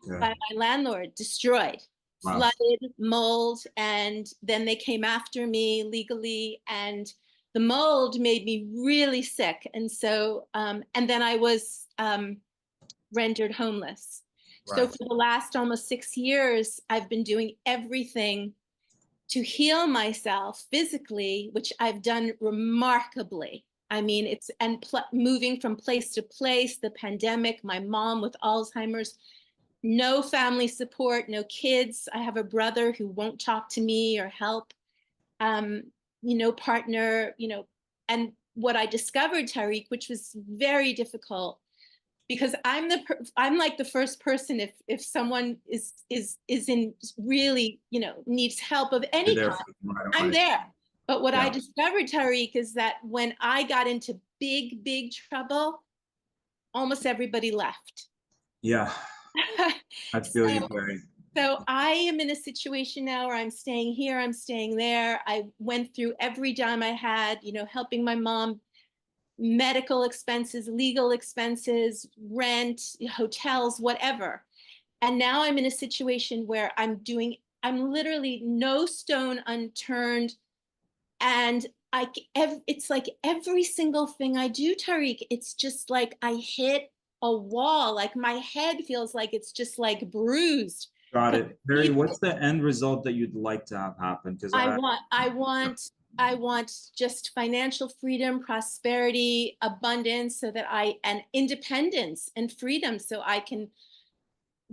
by my landlord, destroyed, flooded, mold, and then they came after me legally, and the mold made me really sick. And so, and then I was rendered homeless. So for the last almost 6 years, I've been doing everything to heal myself physically, which I've done remarkably. I mean, it's, and moving from place to place, the pandemic, my mom with Alzheimer's, no family support, no kids. I have a brother who won't talk to me or help, partner, and what I discovered, Tariq, which was very difficult, because I'm like the first person if someone is in really, needs help of any kind, I'm there. But what I discovered, Tariq, is that when I got into big, big trouble, almost everybody left. Yeah. I feel you, Barry. So I am in a situation now where I'm staying here, I'm staying there. I went through every dime I had, helping my mom, medical expenses, legal expenses, rent, hotels, whatever. And now I'm in a situation where I'm literally no stone unturned. And it's like every single thing I do, Tariq, it's just like I hit a wall. Like my head feels like it's just like bruised. Got 'Cause it. Perry, what's the end result that you'd like to have happen? Because I want just financial freedom, prosperity, abundance, so that and independence and freedom, so I can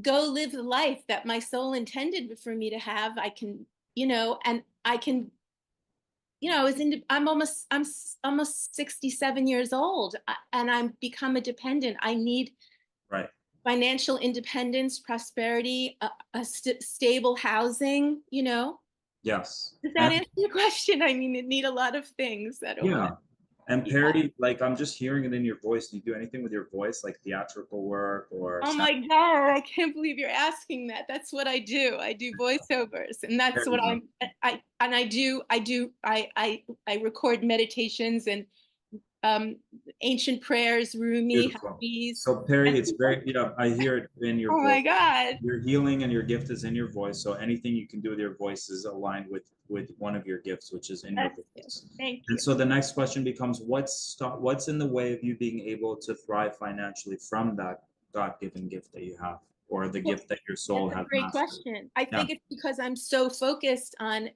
go live the life that my soul intended for me to have. I can, and I can, I'm almost 67 years old, and I'm become a dependent. I need right. financial independence, prosperity, stable housing, Yes. Does that answer your question? I mean, it need a lot of things that a Yeah. woman. And Yeah. Perry, like I'm just hearing it in your voice. Do you do anything with your voice, like theatrical work or Oh my God, I can't believe you're asking that. That's what I do. I do voiceovers, and that's what I record meditations and ancient prayers, Rumi, beautiful. Hafiz. So Perry, it's very, I hear it in your Oh voice. my God. Your healing and your gift is in your voice. So anything you can do with your voice is aligned with one of your gifts, which is in your voice. Thank you. And so the next question becomes, what's in the way of you being able to thrive financially from that God-given gift that you have, or the gift that your soul That's a has great mastered? question. I think it's because I'm so focused on,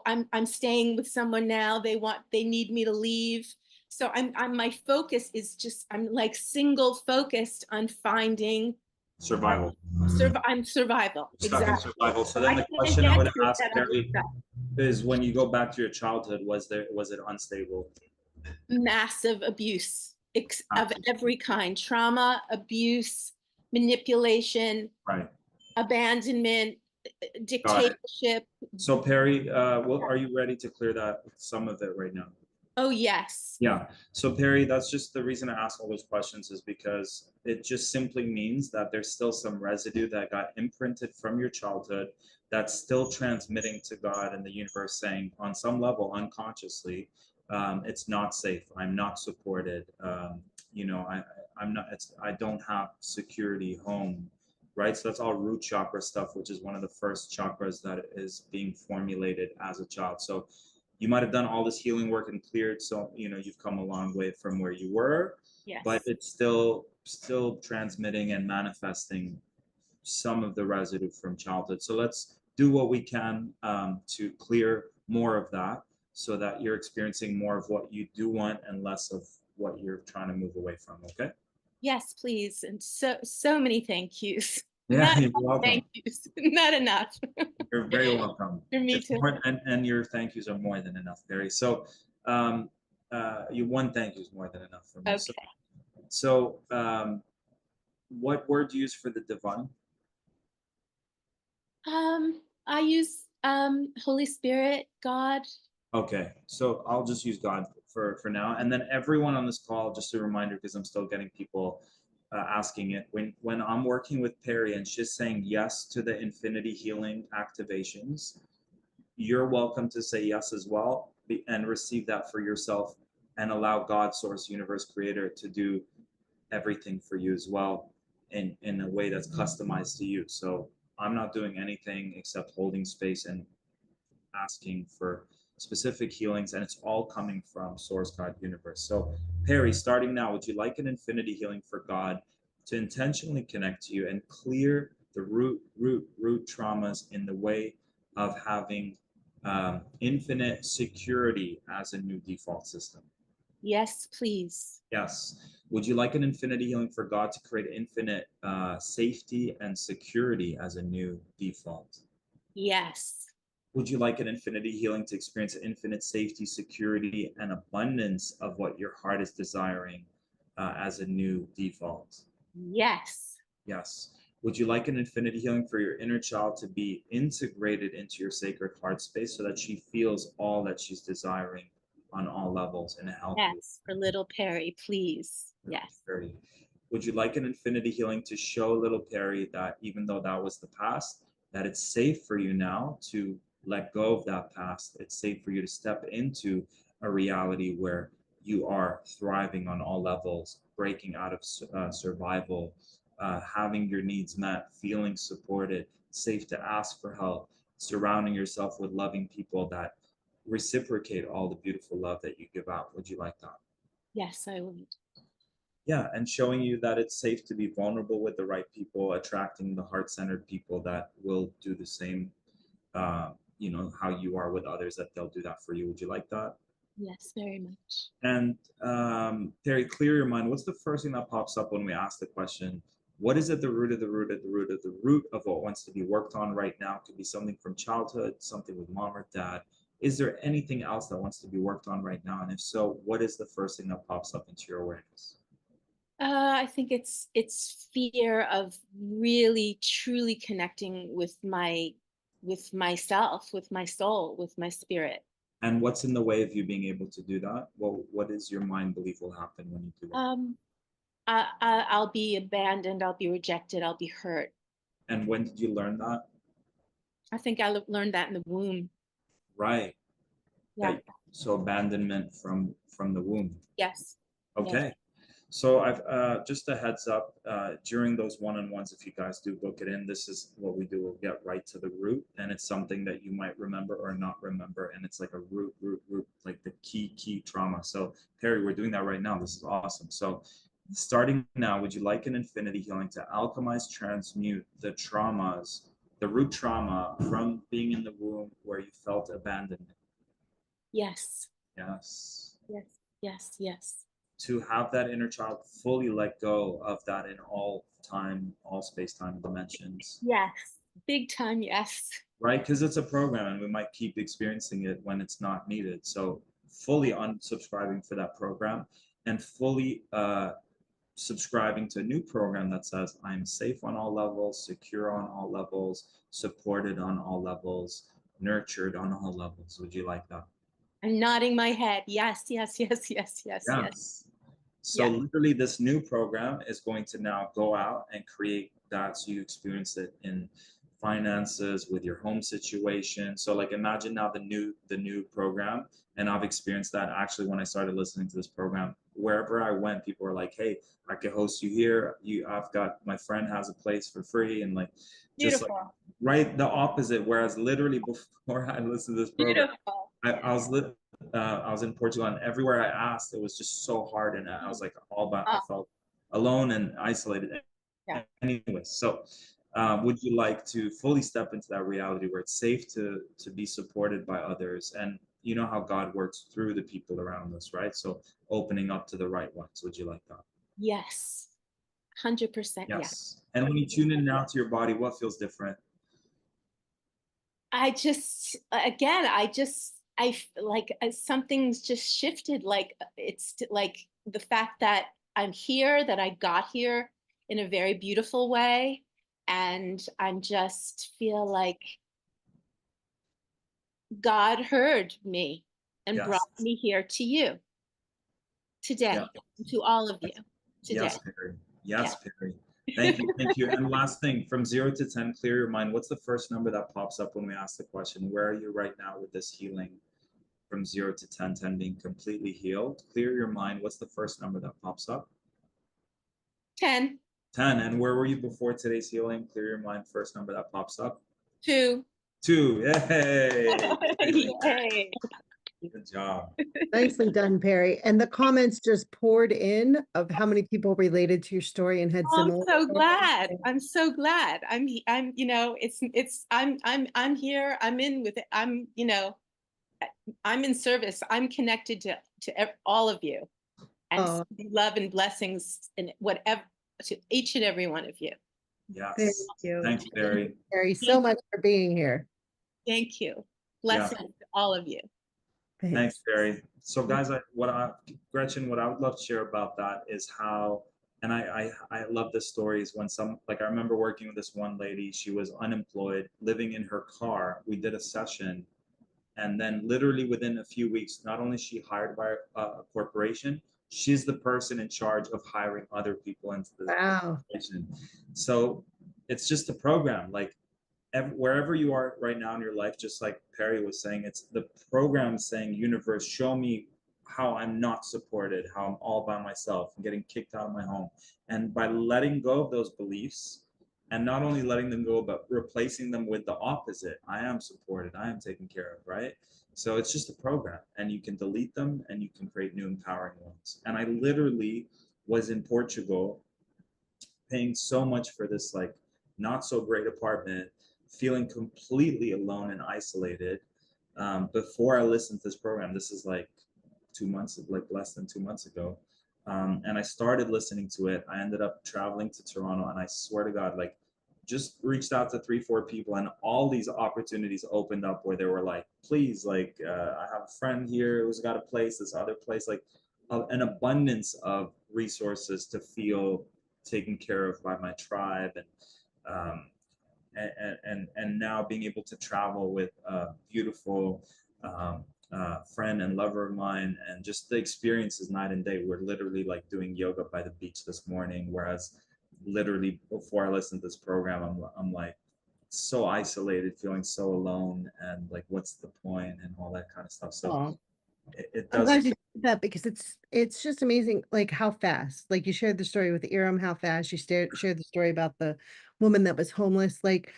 I'm staying with someone now. They need me to leave. So my focus is I'm like single focused on finding Survival. I'm survival. Stuck in Exactly. survival. So then the can't question I get would to ask that other Perry stuff. is, when you go back to your childhood, was it unstable? Massive abuse of every kind, trauma, abuse, manipulation, Right. abandonment, Got it. dictatorship. So Perry, are you ready to clear some of it right now? Oh, yes. Yeah. So Perry, that's just the reason I ask all those questions, is because it just simply means that there's still some residue that got imprinted from your childhood that's still transmitting to God and the universe, saying on some level, unconsciously, it's not safe. I'm not supported. I'm not. I don't have security home. Right. So that's all root chakra stuff, which is one of the first chakras that is being formulated as a child. So you might have done all this healing work and cleared, so you've come a long way from where you were. Yes. But it's still transmitting and manifesting some of the residue from childhood. So let's do what we can to clear more of that, so that you're experiencing more of what you do want and less of what you're trying to move away from. Okay. Yes, please. And so many thank yous. Yeah, Not you're enough welcome. thank yous. Not enough. You're very welcome. For me It's too. more, and your thank yous are more than enough, Barry. So you one thank you is more than enough for me. Okay. So what word do you use for the divine? I use Holy Spirit, God. Okay, so I'll just use God for now, and then everyone on this call, just a reminder, because I'm still getting people asking it. When I'm working with Perry and she's saying yes to the infinity healing activations, you're welcome to say yes as well, and receive that for yourself, and allow God, Source, Universe, Creator to do everything for you as well, in a way that's customized to you. So I'm not doing anything except holding space and asking for specific healings, and it's all coming from Source, God, Universe. So Perry, starting now, would you like an infinity healing for God to intentionally connect to you and clear the root traumas in the way of having infinite security as a new default system? Yes, please. Yes. Would you like an infinity healing for God to create infinite safety and security as a new default? Yes. Would you like an infinity healing to experience infinite safety, security, and abundance of what your heart is desiring as a new default? Yes. Yes. Would you like an infinity healing for your inner child to be integrated into your sacred heart space, so that she feels all that she's desiring on all levels in a healthy way? Yes, for little Perry, please. Yes. Would you like an infinity healing to show little Perry that even though that was the past, that it's safe for you now to let go of that past. It's safe for you to step into a reality where you are thriving on all levels, breaking out of survival, having your needs met, feeling supported, safe to ask for help, surrounding yourself with loving people that reciprocate all the beautiful love that you give out. Would you like that? Yes, I would. Yeah, and showing you that it's safe to be vulnerable with the right people, attracting the heart-centered people that will do the same, how you are with others, that they'll do that for you. Would you like that? Yes, very much. And Terry, clear your mind. What's the first thing that pops up when we ask the question, what is at the root of the root of the root of the root of what wants to be worked on right now? It could be something from childhood, something with mom or dad. Is there anything else that wants to be worked on right now? And if so, what is the first thing that pops up into your awareness? I think it's fear of really truly connecting with myself, with my soul, with my spirit. And what's in the way of you being able to do that? What is your mind belief will happen when you do that? I'll be abandoned, I'll be rejected, I'll be hurt. And when did you learn that? I think I learned that in the womb. Right. Yeah. So abandonment from the womb. Yes. Okay. Yes. So I've just a heads up, during those one-on-ones, if you guys do book it in, this is what we do. We'll get right to the root, and it's something that you might remember or not remember, and it's like a root, like the key trauma. So Perry, we're doing that right now. This is awesome. So starting now, would you like an infinity healing to alchemize, transmute the traumas, the root trauma from being in the womb where you felt abandonment? Yes. Yes. Yes. Yes. Yes. To have that inner child fully let go of that in all time, all space-time dimensions. Yes. Big time. Yes. Right? Because it's a program and we might keep experiencing it when it's not needed. So fully unsubscribing for that program and fully subscribing to a new program that says I'm safe on all levels, secure on all levels, supported on all levels, nurtured on all levels. Would you like that? I'm nodding my head. Yes, yes, yes, yes, yes, yes. Yes. So Yeah. literally this new program is going to now go out and create that so you experience it in finances, with your home situation. So like imagine now the new program, and I've experienced that actually when I started listening to this program. Wherever I went, people were like, "Hey, I could host you here. I've got my friend has a place for free," and like just like Beautiful. right the opposite. Whereas literally before I listened to this program, Beautiful. I was in Portugal, and everywhere I asked, it was just so hard, and I was like all by I Ah, felt alone and isolated. Yeah. Anyway, so would you like to fully step into that reality where it's safe to be supported by others, and you know how God works through the people around us, right? So opening up to the right ones. Would you like that? yes. 100% yes. Yes. And when you tune in now to your body, what feels different? I just, again, like something's just shifted. Like it's like the fact that I'm here, that I got here in a very beautiful way. And I'm just feel like God heard me and Yes. brought me here to you today, Yeah. to all of you today. Yes, Perry. Yes, Perry. Thank you. Thank you. And last thing, from 0 to 10, clear your mind. What's the first number that pops up when we ask the question? Where are you right now with this healing? From 0 to 10, 10 being completely healed. Clear your mind. What's the first number that pops up? 10, 10. And where were you before today's healing? Clear your mind. First number that pops up. 2. 2. Yay. Yay. Good job. Nicely done, Perry. And the comments just poured in of how many people related to your story and had Oh, I'm similar. so stories. glad. I'm so glad. I'm, I'm here. I'm in with it. I'm in service. I'm connected to all of you, and Oh. love and blessings and whatever to each and every one of you. Thank Yes. you. Thanks, Perry. Perry, so much for being here. Thank you. Blessings to all of you. Thanks, Barry. So guys, Gretchen, what I would love to share about that is how, and I love the stories when I remember working with this one lady, she was unemployed, living in her car. We did a session, and then literally within a few weeks, not only is she hired by a corporation, she's the person in charge of hiring other people into the Wow. corporation. So it's just a program. Like wherever you are right now in your life, just like Perry was saying, it's the program saying, universe, show me how I'm not supported, how I'm all by myself, I'm getting kicked out of my home. And by letting go of those beliefs, and not only letting them go, but replacing them with the opposite, I am supported, I am taken care of, right? So it's just a program, and you can delete them and you can create new empowering ones. And I literally was in Portugal paying so much for this like not so great apartment, feeling completely alone and isolated. Before I listened to this program, this is like 2 months, like less than 2 months ago. And I started listening to it. I ended up traveling to Toronto, and I swear to God, like just reached out to 3, 4 people, and all these opportunities opened up where they were like, please, like, I have a friend here who's got a place, this other place, like an abundance of resources to feel taken care of by my tribe. Um, and now being able to travel with a beautiful friend and lover of mine, and just the experience is night and day. We're literally like doing yoga by the beach this morning, whereas literally before I listened to this program, I'm like so isolated, feeling so alone, and like what's the point and all that kind of stuff. So Aw. it I'm does. glad you did that because it's just amazing, like how fast, like you shared the story with Iram, how fast you shared the story about the woman that was homeless. Like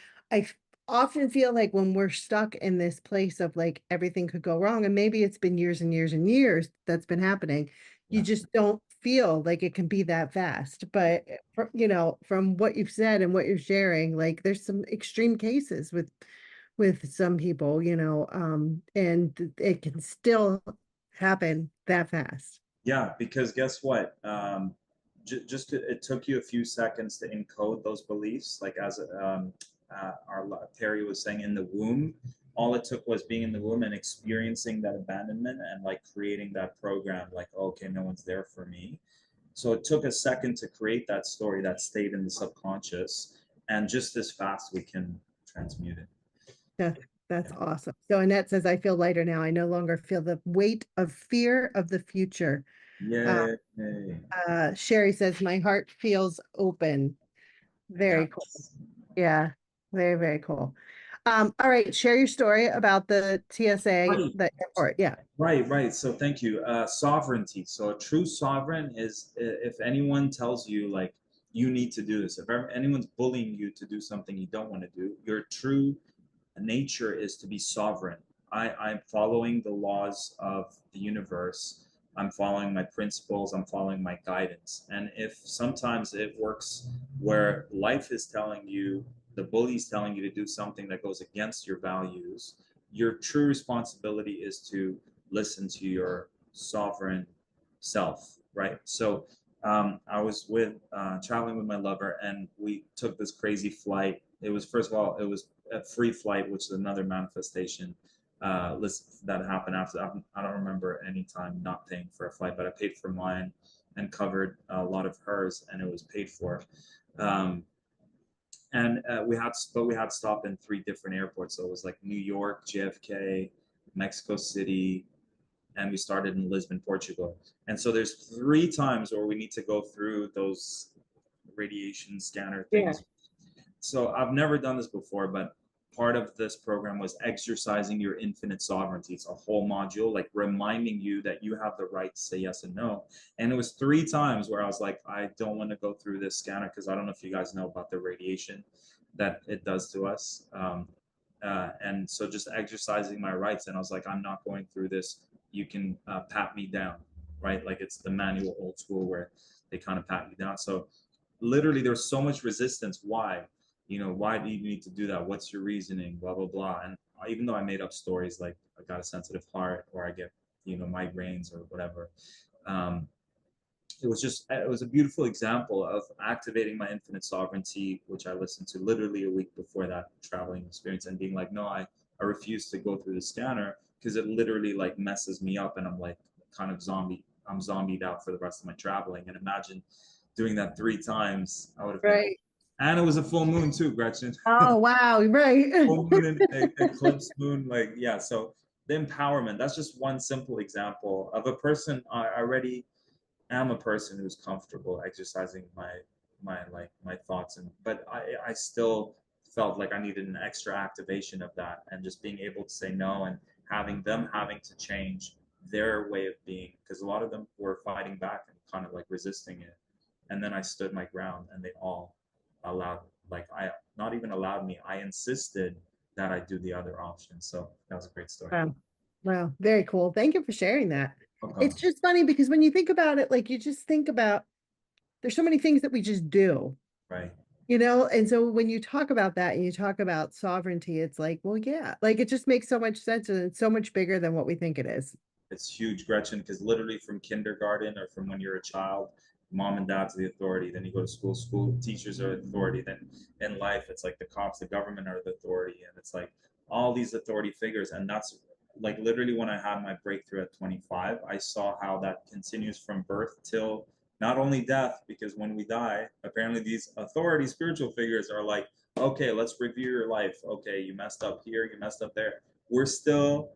often feel like when we're stuck in this place of like everything could go wrong, and maybe it's been years and years and years that's been happening, you Yeah. just don't feel like it can be that fast. But you know, from what you've said and what you're sharing, like there's some extreme cases with some people, you know, and it can still happen that fast. Yeah, because guess what? It took you a few seconds to encode those beliefs. Like as Terry was saying, in the womb, all it took was being in the womb and experiencing that abandonment and like creating that program. Like, okay, no one's there for me. So it took a second to create that story that stayed in the subconscious, and just as fast we can transmute it. That's awesome. So Annette says, I feel lighter now. I no longer feel the weight of fear of the future. Uh, Yay! Sherry says, my heart feels open. Very cool. Yes. Yeah, very, very cool. All right, share your story about the TSA, Right. the airport. Yeah. Right. So thank you. Sovereignty. So a true sovereign is if anyone tells you like you need to do this, if anyone's bullying you to do something you don't want to do, your true nature is to be sovereign. I'm following the laws of the universe. I'm following my principles. I'm following my guidance. And if sometimes it works where life is telling you, the bully's telling you to do something that goes against your values, your true responsibility is to listen to your sovereign self, right? So I was traveling with my lover, and we took this crazy flight. It was, first of all, it was a free flight, which is another manifestation list that happened after. I don't remember any time not paying for a flight, but I paid for mine and covered a lot of hers, and it was paid for. Um, and we had to stop in 3 different airports. So it was like New York, JFK, Mexico City, and we started in Lisbon, Portugal. And so there's 3 times where we need to go through those radiation scanner things. Yeah. So I've never done this before, but part of this program was exercising your infinite sovereignty. It's a whole module, like reminding you that you have the right to say yes and no. And it was 3 times where I was like, I don't want to go through this scanner because I don't know if you guys know about the radiation that it does to us. And so just exercising my rights. And I was like, I'm not going through this. You can pat me down, right? Like it's the manual old school where they kind of pat me down. So literally there's so much resistance. Why? Why do you need to do that? What's your reasoning? Blah, blah, blah. And even though I made up stories like I got a sensitive heart or I get, migraines or whatever, it was a beautiful example of activating my infinite sovereignty, which I listened to literally a week before that traveling experience, and being like, no, I refuse to go through the scanner because it literally like messes me up, and I'm like kind of I'm zombied out for the rest of my traveling. And imagine doing that 3 times. I would have been, Right. and it was a full moon too, Gretchen. Oh, wow. Right. Full moon and eclipse moon, like, yeah. So the empowerment, that's just one simple example of a person. I already am a person who's comfortable exercising my thoughts, but I still felt like I needed an extra activation of that, and just being able to say no, and having them having to change their way of being, because a lot of them were fighting back and kind of like resisting it. And then I stood my ground, and they all allowed, like, I not even allowed me, I insisted that I do the other option. So that was a great story. Wow. Wow. Very cool. Thank you for sharing that. Okay. It's just funny because when you think about it, like you just think about, there's so many things that we just do, Right. you know? And so when you talk about that and you talk about sovereignty, it's like, well, yeah, like it just makes so much sense and it's so much bigger than what we think it is. It's huge, Gretchen, because literally from kindergarten or from when you're a child, mom and dad's the authority. Then you go to school, school teachers are authority. Then in life, it's like the cops, the government are the authority. And it's like all these authority figures. And that's like literally when I had my breakthrough at 25, I saw how that continues from birth till not only death, because when we die, apparently these authority spiritual figures are like, okay, let's review your life. Okay, you messed up here, you messed up there. We're still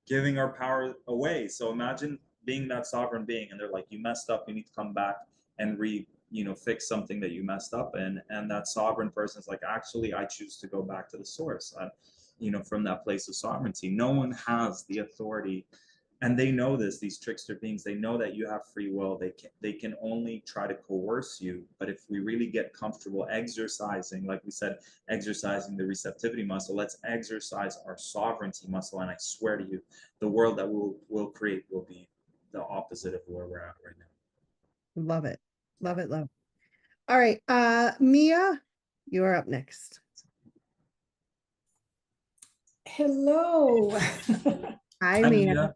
giving our power away. So imagine being that sovereign being, and they're like, you messed up, you need to come back and fix something that you messed up. And that sovereign person is like, actually, I choose to go back to the source. From that place of sovereignty. No one has the authority, and they know this, these trickster beings, they know that you have free will. They can only try to coerce you. But if we really get comfortable exercising, like we said, exercising the receptivity muscle, let's exercise our sovereignty muscle, and I swear to you, the world that we'll create will be the opposite of where we're at right now. Love it. Love it. Love. All right. Mia, you're up next. Hello. Hi, Hi, Mia. Mia.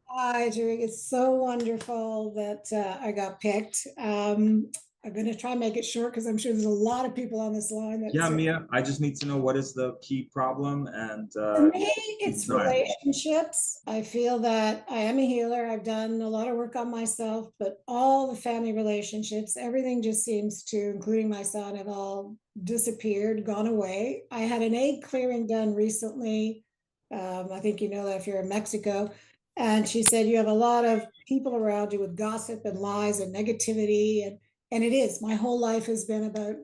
Hi, Jerry. It's so wonderful that I got picked. I'm going to try and make it short because I'm sure there's a lot of people on this line. Yeah, Mia, I just need to know, what is the key problem? And For me, it's desire. relationships. I feel that I am a healer. I've done a lot of work on myself, but all the family relationships, everything just seems to, including my son, have all disappeared, gone away. I had an egg clearing done recently. I think you know that if you're in Mexico. And she said, you have a lot of people around you with gossip and lies and negativity. And it is. My whole life has been about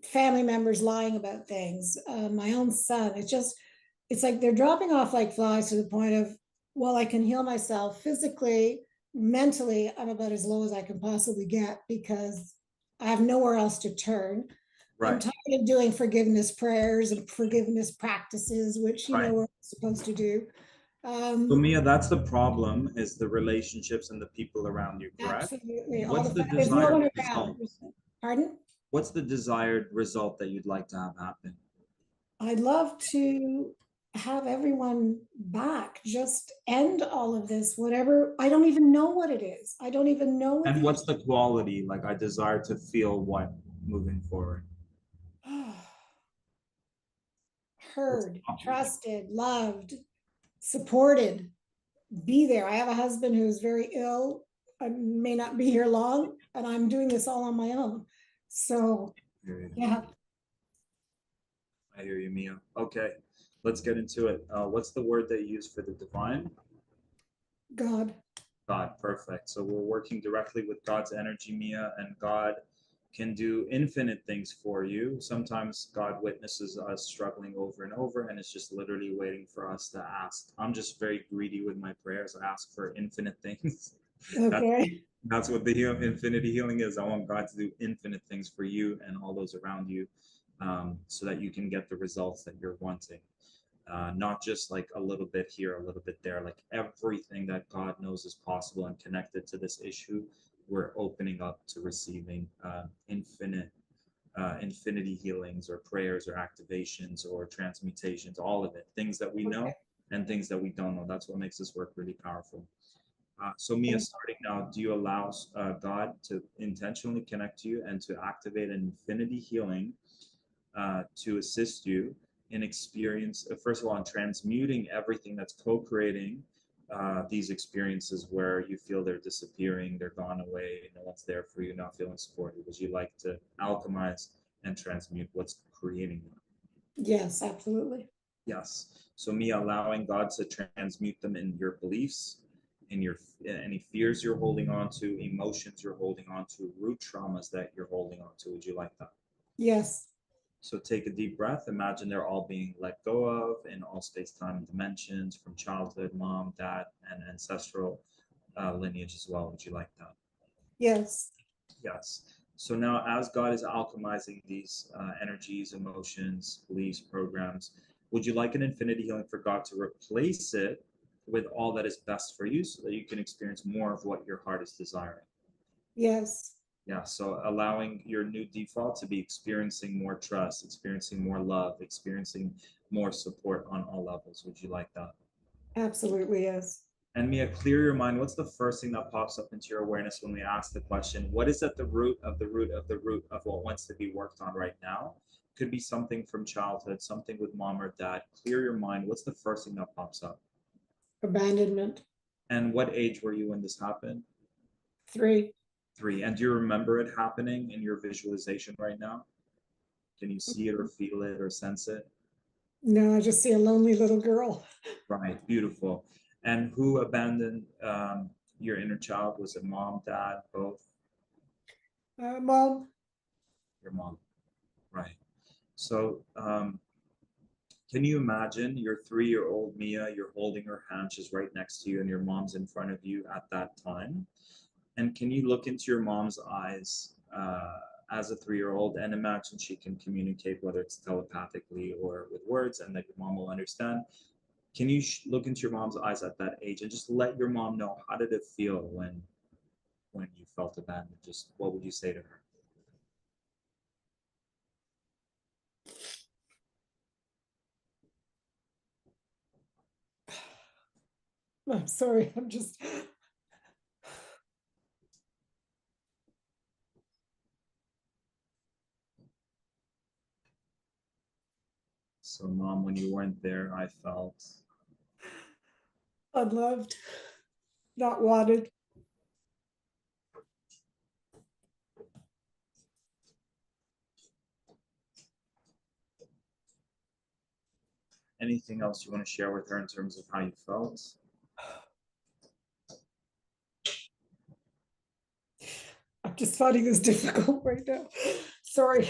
family members lying about things. My own son, it's like they're dropping off like flies to the point of, well, I can heal myself physically, mentally, I'm about as low as I can possibly get because I have nowhere else to turn. I'm right. tired of doing forgiveness prayers and forgiveness practices, which Right. we're supposed to do. So Mia, that's the problem, is the relationships and the people around you, correct? Absolutely. What's the There's no one desired around. result? Pardon? What's the desired result that you'd like to have happen? I'd love to have everyone back, just end all of this, whatever. I don't even know what it is. I don't even know what And the what's the quality? Like, I desire to feel what moving forward? heard, trusted, loved, supported, be there. I have a husband who's very ill. I may not be here long, and I'm doing this all on my own. So, yeah. I hear you, Mia. Okay, let's get into it. What's the word that you use for the divine? God. God, perfect. So we're working directly with God's energy, Mia, and God can do infinite things for you. Sometimes God witnesses us struggling over and over, and it's just literally waiting for us to ask. I'm just very greedy with my prayers. I ask for infinite things. Okay. That's what the infinity healing is. I want God to do infinite things for you and all those around you, so that you can get the results that you're wanting. Not just like a little bit here, a little bit there, like everything that God knows is possible and connected to this issue, we're opening up to receiving infinity healings or prayers or activations or transmutations, all of it, things that we know and things that we don't know. That's what makes this work really powerful. So Mia, starting now, do you allow God to intentionally connect to you and to activate an infinity healing to assist you in experience, first of all, in transmuting everything that's co-creating these experiences where you feel they're disappearing, they're gone away, no one's there for you, not feeling supported? Would you like to alchemize and transmute what's creating them? Yes, absolutely. Yes. So me allowing God to transmute them in your beliefs, in your any fears you're holding on to, emotions you're holding on to, root traumas that you're holding on to. Would you like that? Yes. So take a deep breath. Imagine they're all being let go of in all space, time, and dimensions from childhood, mom, dad, and ancestral lineage as well. Would you like that? Yes. Yes. So now, as God is alchemizing these energies, emotions, beliefs, programs, would you like an infinity healing for God to replace it with all that is best for you so that you can experience more of what your heart is desiring? Yes. Yeah, so allowing your new default to be experiencing more trust, experiencing more love, experiencing more support on all levels. Would you like that? Absolutely. Yes. And Mia, clear your mind. What's the first thing that pops up into your awareness when we ask the question, what is at the root of the root of the root of what wants to be worked on right now? Could be something from childhood, something with mom or dad. Clear your mind. What's the first thing that pops up? Abandonment. And what age were you when this happened? 3. 3. And do you remember it happening in your visualization right now? Can you see it or feel it or sense it? No, I just see a lonely little girl. Right, beautiful. And who abandoned your inner child? Was it mom, dad, both? Mom. Your mom, right. So can you imagine your 3-year-old Mia, you're holding her hand, she's right next to you, and your mom's in front of you at that time? And can you look into your mom's eyes as a 3-year-old and imagine she can communicate, whether it's telepathically or with words, and that your mom will understand? Can you look into your mom's eyes at that age and just let your mom know, how did it feel when you felt abandoned? Just what would you say to her? I'm sorry. I'm just. So mom, when you weren't there, I felt Unloved, not wanted. anything else you want to share with her in terms of how you felt? I'm just finding this difficult right now. Sorry.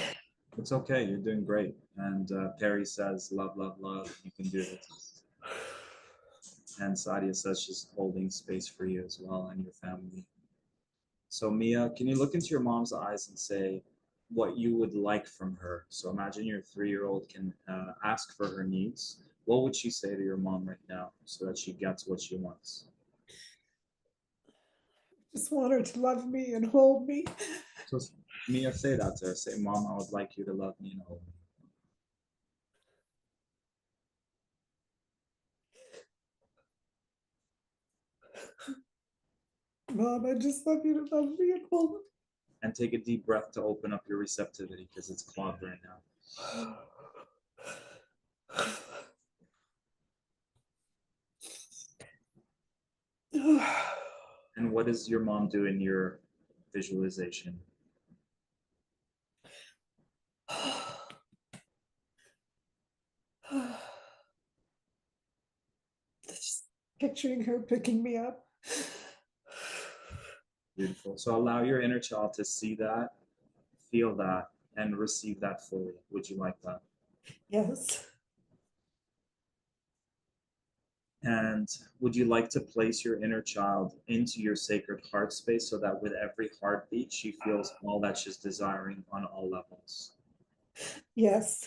It's okay. You're doing great. And Perry says, love, love, love. You can do this. And Sadia says she's holding space for you as well and your family. So Mia, can you look into your mom's eyes and say what you would like from her? So imagine your 3-year-old can ask for her needs. What would she say to your mom right now so that she gets what she wants? Just want her to love me and hold me. So Mia, say that to her. Say, Mom, I would like you to love me and hold me. Mom, I just love you to love me and hold me. And take a deep breath to open up your receptivity because it's clogged right now. And what does your mom do in your visualization? Just picturing her picking me up. Beautiful. So allow your inner child to see that, feel that, and receive that fully. Would you like that? Yes. And would you like to place your inner child into your sacred heart space so that with every heartbeat, she feels all that she's desiring on all levels? Yes.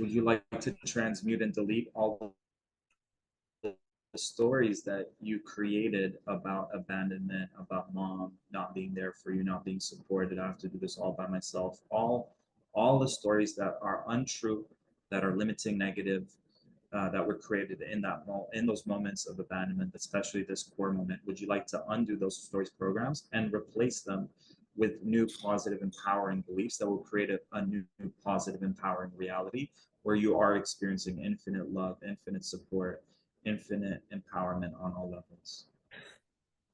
Would you like to transmute and delete all the stories that you created about abandonment, about mom not being there for you, not being supported? I have to do this all by myself. All the stories that are untrue, that are limiting, negative, that were created in those moments of abandonment, especially this core moment. Would you like to undo those stories, programs, and replace them with new positive, empowering beliefs that will create a new positive, empowering reality where you are experiencing infinite love, infinite support, infinite empowerment on all levels?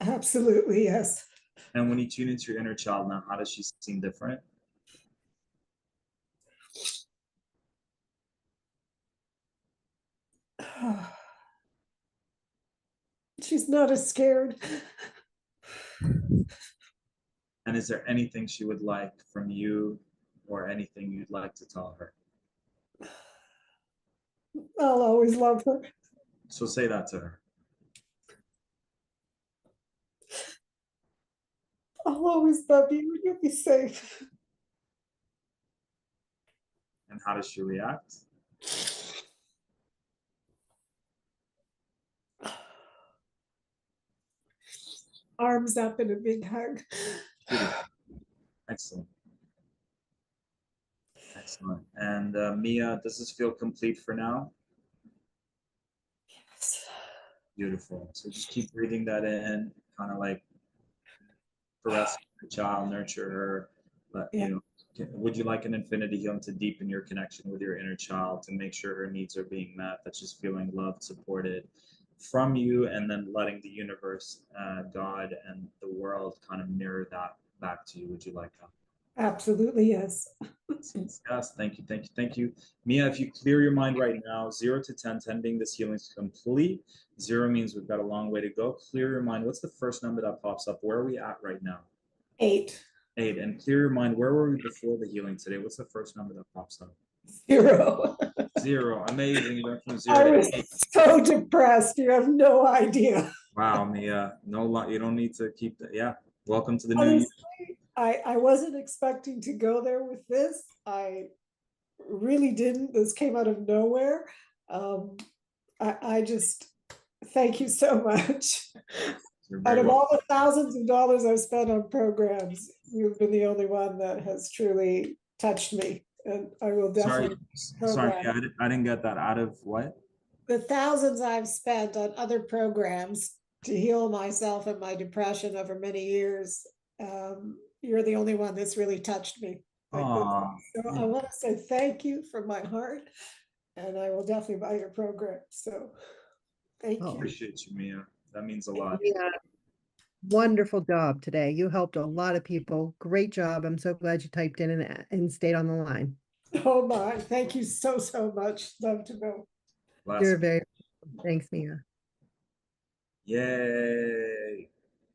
Absolutely, yes. And when you tune into your inner child now, how does she seem different? She's not as scared. And is there anything she would like from you or anything you'd like to tell her? I'll always love her. So say that to her. I'll always love you and you'll be safe. And how does she react? Arms up in a big hug. Beautiful. Excellent. Excellent. And Mia, does this feel complete for now? Yes. Beautiful. So just keep breathing that in, kind of like caress the child, nurture her. But Yeah. would you like an infinity healing to deepen your connection with your inner child, to make sure her needs are being met, that she's feeling loved, supported from you, and then letting the universe, God, and the world kind of mirror that back to you? Would you like that? Absolutely, yes. Yes, thank you, thank you, thank you. Mia, if you clear your mind right now, 0 to 10, 10 being this healing is complete. 0 means we've got a long way to go. Clear your mind. What's the first number that pops up? Where are we at right now? 8. 8. And clear your mind. Where were we before the healing today? What's the first number that pops up? 0. 0. Amazing. You went from 0 I to was 8. so depressed. You have no idea. Wow, Mia. You don't need to keep that. Yeah. Welcome to the new year. Honestly, I wasn't expecting to go there with this. I really didn't. This came out of nowhere. I just thank you so much. You're Out very of welcome. all the thousands of dollars I've spent on programs, you've been the only one that has truly touched me. And I will Sorry, definitely sorry, program. Mia, I didn't get that. Out of what? The thousands I've spent on other programs to heal myself and my depression over many years, you're the only one that's really touched me like this. Aw, So I want to say thank you from my heart, and I will definitely buy your program. So thank Oh. you. appreciate you, Mia. That means a lot. Yeah, wonderful job today. You helped a lot of people. Great job. I'm so glad you typed in and stayed on the line. Oh my, thank you so, so much. Love to know. You're Bless. very, thanks, Mia. Yay.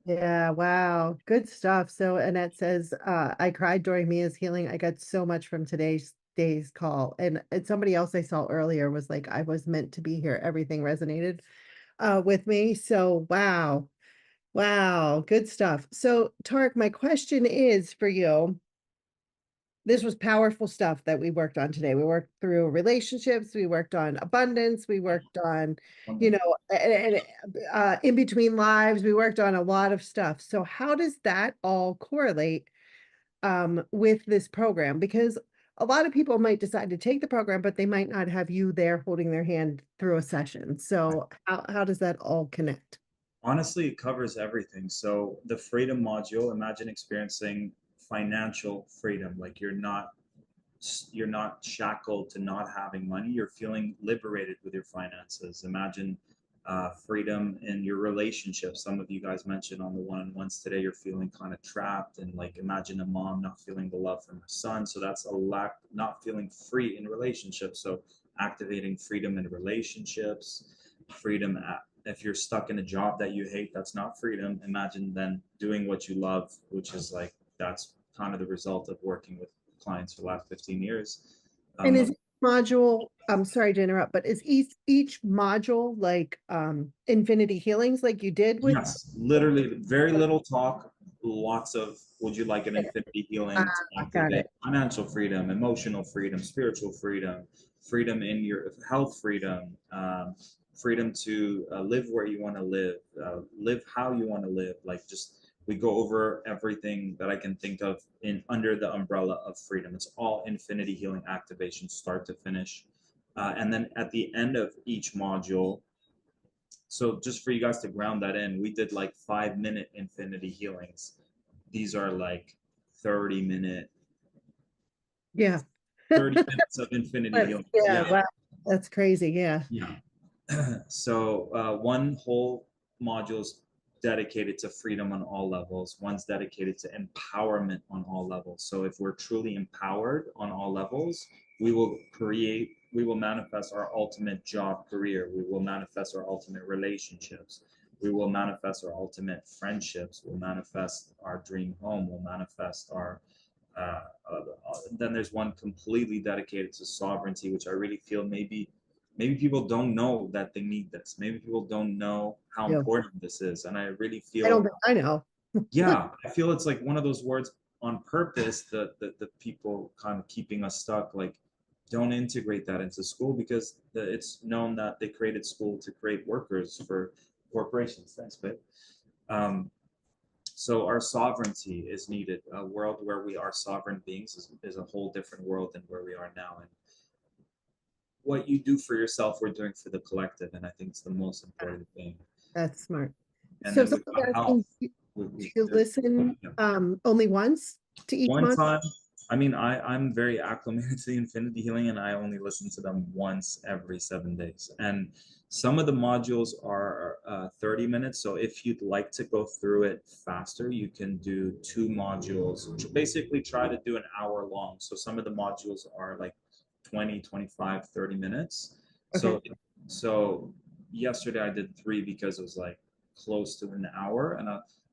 Yeah, wow. Good stuff. So Annette says, I cried during Mia's healing. I got so much from today's day's call. And somebody else I saw earlier was like, I was meant to be here. Everything resonated with me. So wow. Wow, good stuff. So Tarek, my question is for you. This was powerful stuff that we worked on today. We worked through relationships, we worked on abundance, we worked on, in between lives, we worked on a lot of stuff. So how does that all correlate with this program? Because a lot of people might decide to take the program, but they might not have you there holding their hand through a session. So how does that all connect? Honestly, it covers everything. So the freedom module, imagine experiencing financial freedom. Like you're not shackled to not having money. You're feeling liberated with your finances. Imagine freedom in your relationships. Some of you guys mentioned on the one-on-ones today, you're feeling kind of trapped, and like imagine a mom not feeling the love from her son. So that's a lack, not feeling free in relationships. So activating freedom in relationships, freedom at, if you're stuck in a job that you hate, that's not freedom. Imagine then doing what you love, which is like, that's kind of the result of working with clients for the last 15 years. And is each module, I'm sorry to interrupt, but is each module like Infinity Healings like you did with? Yes, literally very little talk, lots of would you like an infinity healing to Got activate it. financial freedom, emotional freedom, spiritual freedom, freedom in your health freedom, freedom to live where you want to live how you want to live. Like just we go over everything that I can think of in under the umbrella of freedom. It's all infinity healing activation, start to finish. And then at the end of each module, so just for you guys to ground that in, we did like 5-minute infinity healings. These are like 30-minute, Yeah. 30 minutes of infinity healing. Yeah, wow. That's crazy. Yeah. Yeah. So one whole module is dedicated to freedom on all levels. One's dedicated to empowerment on all levels. So if we're truly empowered on all levels, we will manifest our ultimate job career. We will manifest our ultimate relationships. We will manifest our ultimate friendships. We'll manifest our dream home. We'll manifest our then there's one completely dedicated to sovereignty, which I really feel maybe maybe people don't know that they need this. Maybe people don't know how Yeah. important this is. And I really I don't feel, think I know. yeah, I feel it's like one of those words on purpose that the people kind of keeping us stuck, like don't integrate that into school because it's known that they created school to create workers for corporations. Thanks, babe. So our sovereignty is needed. A world where we are sovereign beings is a whole different world than where we are now. And what you do for yourself, we're doing for the collective. And I think it's the most important thing. That's smart. And So then with someone's my asking health, to listen only once to each one month? time, I mean, I'm very acclimated to the Infinity Healing, and I only listen to them once every 7 days. And some of the modules are 30 minutes. So if you'd like to go through it faster, you can do 2 modules. Basically, try to do an hour long. So some of the modules are like 20, 25, 30 minutes. Okay. So yesterday I did 3 because it was like close to an hour, and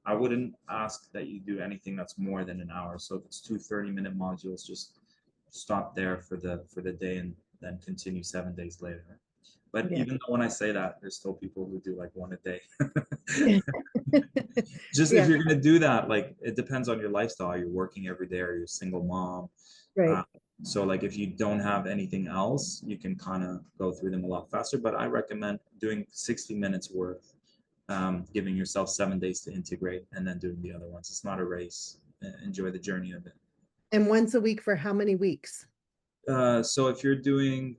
I wouldn't ask that you do anything that's more than an hour. So if it's 2 30-minute modules, just stop there for the day and then continue 7 days later. But Yeah. even though when I say that, there's still people who do like 1 a day. Just Yeah. if you're gonna do that, like it depends on your lifestyle. You're working every day, or you're a single mom. Right. So like if you don't have anything else, you can kind of go through them a lot faster. But I recommend doing 60 minutes worth, giving yourself 7 days to integrate, and then doing the other ones. It's not a race. Enjoy the journey of it. And once a week for how many weeks? So if you're doing,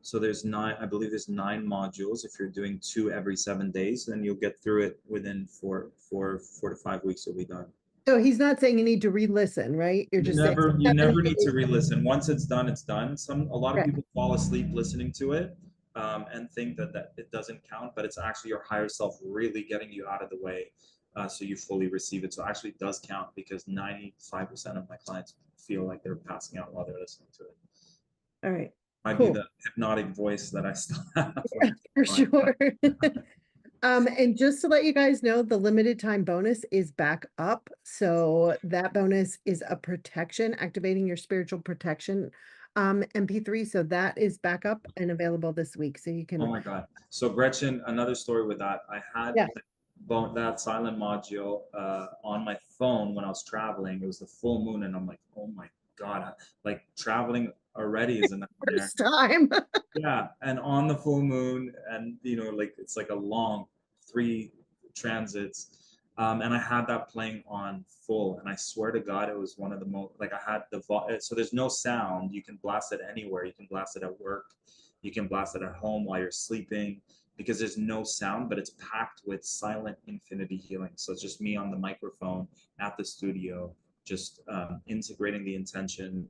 so there's 9, I believe there's 9 modules. If you're doing 2 every 7 days, then you'll get through it within 4 to 5 weeks. You'll be done. So he's not saying you need to re-listen, right? You're just saying You never need to 7 days. re-listen. Once it's done, it's done. A lot of Okay. people fall asleep listening to it, and think that it doesn't count, but it's actually your higher self really getting you out of the way, so you fully receive it. So actually it does count, because 95% of my clients feel like they're passing out while they're listening to it. All right. Might be Cool. the hypnotic voice that I still have. For sure. And just to let you guys know, the limited time bonus is back up. So that bonus is a protection, activating your spiritual protection MP3. So that is back up and available this week. So you Oh can, my God. So Gretchen, another story with that. I had Yeah. that silent module on my phone when I was traveling. It was the full moon, and I'm like, oh my God, like traveling already is a nightmare. first time. Yeah, and on the full moon, and like it's like a long 3 transits, and I had that playing on full, and I swear to God, it was one of the most, like I had so there's no sound. You can blast it anywhere. You can blast it at work, you can blast it at home while you're sleeping, because there's no sound, but it's packed with silent infinity healing. So it's just me on the microphone at the studio, just integrating the intention.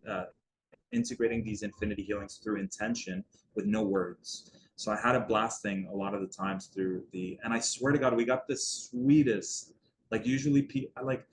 Integrating these infinity healings through intention with no words. So I had a blasting a lot of the times through and I swear to God, we got the sweetest, like usually like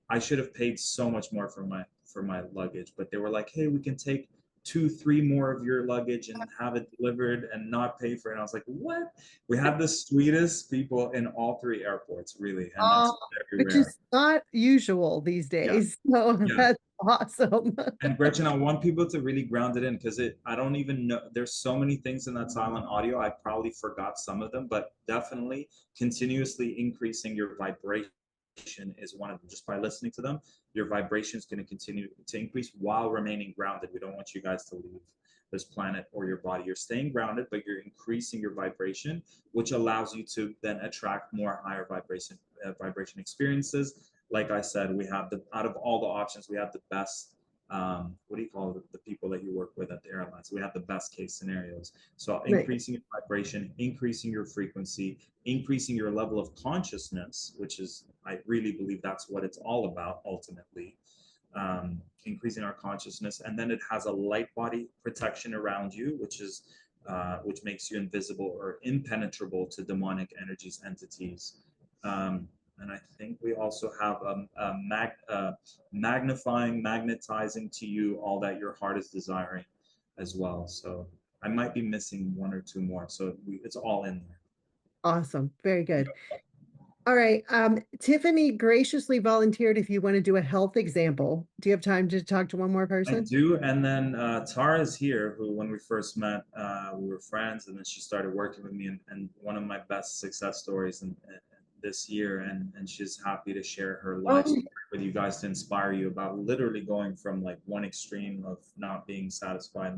I should have paid so much more for my luggage, but they were like, hey, we can take 2, 3 more of your luggage and have it delivered and not pay for it. And I was like, what? We had the sweetest people in all 3 airports, really. And that's very Which rare. is not usual these days. So Yeah. that's awesome. And Gretchen, I want people to really ground it in, because I don't even know, there's so many things in that silent audio. I probably forgot some of them, but definitely continuously increasing your vibration is one of them. Just by listening to them, your vibration is going to continue to increase while remaining grounded. We don't want you guys to leave this planet or your body. You're staying grounded, but you're increasing your vibration, which allows you to then attract more higher vibration experiences. Like I said, we have out of all the options, we have the best, what do you call the people that you work with at the airlines? We have the best case scenarios. So increasing your vibration, increasing your frequency, increasing your level of consciousness, which is, I really believe that's what it's all about ultimately. Increasing our consciousness, and then it has a light body protection around you, which makes you invisible or impenetrable to demonic energies, entities. And I think we also have magnifying, magnetizing to you all that your heart is desiring as well. So I might be missing 1 or 2 more. So it's all in there. Awesome. Very good. All right. Tiffany graciously volunteered if you want to do a health example. Do you have time to talk to one more I person? do, and then Tara is here, who when we first met, we were friends, and then she started working with me, and one of my best success stories in this year, and she's happy to share her life Oh, story with you guys to inspire you about literally going from like one extreme of not being satisfied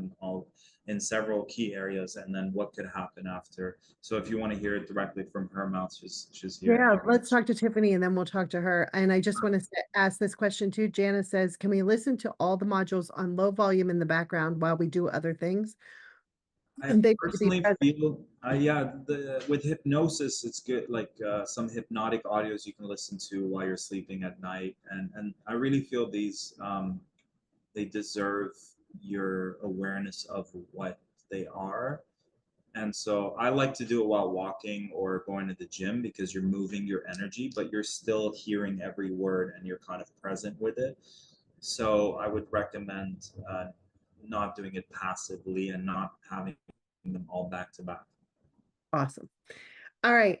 in several key areas, and then what could happen after. So if you want to hear it directly from her mouth, she's here. yeah, let's talk to Tiffany and then we'll talk to her. And I just want to ask this question too. Janice says, can we listen to all the modules on low volume in the background while we do other things? I And they need to be personally present. feel, yeah, with hypnosis, it's good. Like some hypnotic audios you can listen to while you're sleeping at night, and I really feel these they deserve your awareness of what they are. And so I like to do it while walking or going to the gym because you're moving your energy, but you're still hearing every word and you're kind of present with it. So I would recommend not doing it passively and not having them all back to back. Awesome. All right.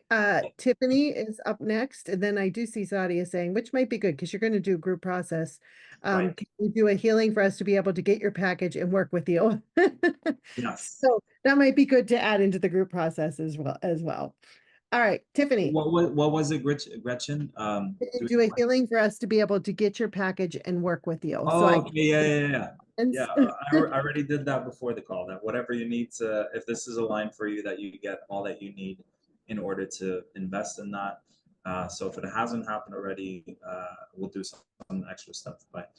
Tiffany is up next. And then I do see Sadia saying, which might be good because you're going to do a group process. Right. Can you do a healing for us to be able to get your package and work with you? Yes. So that might be good to add into the group process as well. All right, Tiffany, What was it, Gretchen? can you do a healing for us to be able to get your package and work with you? So Oh, I okay, yeah. can. Yeah, I already did that before the call, that whatever you need to, if this is a line for you, that you get all that you need in order to invest in that. So if it hasn't happened already, we'll do some extra stuff. But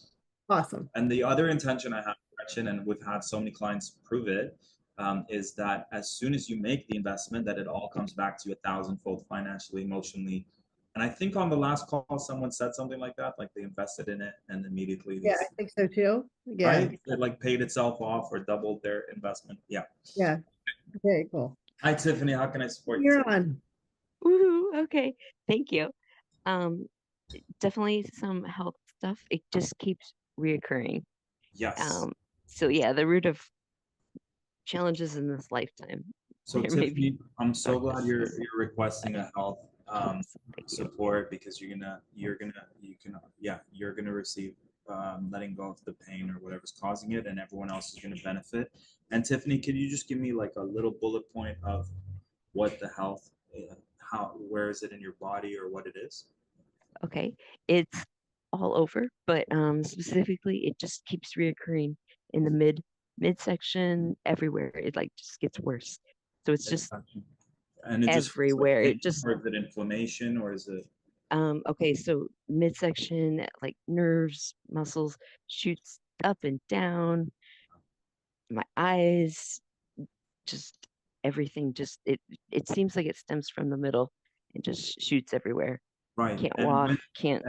Awesome. and the other intention I have, Gretchen, and we've had so many clients prove it, is that as soon as you make the investment, that it all comes back to you 1,000-fold financially, emotionally. And I think on the last call, someone said something like that, like they invested in it and immediately Yeah, I this, think so too. Yeah, right? It like paid itself off or doubled their investment. Yeah. yeah. Very cool. Hi, Tiffany. How can I support you You're today? on. Woohoo, okay, thank you. Um, Definitely some health stuff. It just keeps reoccurring. Yes. So yeah, the root of challenges in this lifetime. So There may be Tiffany, I'm so glad darkness. you're requesting a health Thank you. support because you're gonna receive letting go of the pain or whatever's causing it, and everyone else is gonna benefit. And Tiffany, could you just give me like a little bullet point of what the health, where is it in your body or what it is? Okay, it's all over, but specifically, it just keeps reoccurring in the midsection, everywhere. It like just gets worse. So it's just And it just feels like everywhere. pain, It just or is it inflammation or is it? okay, so midsection, like nerves, muscles, shoots up and down. My eyes, just everything. Just it seems like it stems from the middle and just shoots everywhere. Right. Can't And walk, when, can't.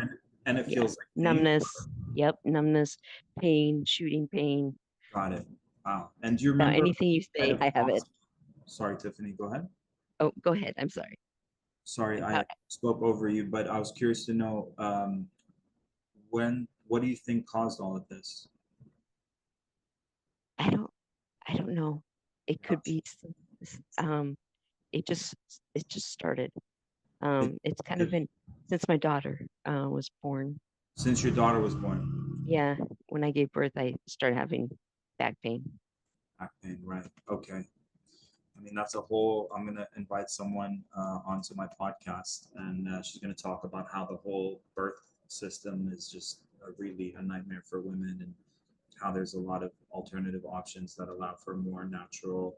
and it Yeah, feels like pain. numbness. Yep, numbness, pain, shooting pain. Got it. Wow. And do you Now, remember anything you kind say, of I have it. sorry, Tiffany, go ahead. Oh, go ahead. I'm sorry. Sorry, Uh, I spoke over you, but I was curious to know what do you think caused all of this? I don't. I don't know. It could be. It just started. It's kind of It- been since my daughter was born. Since your daughter was born, Yeah, when I gave birth, I started having back pain. back pain, right? Okay. I mean, that's a whole. I'm gonna invite someone onto my podcast, and she's gonna talk about how the whole birth system is just really a nightmare for women, and how there's a lot of alternative options that allow for a more natural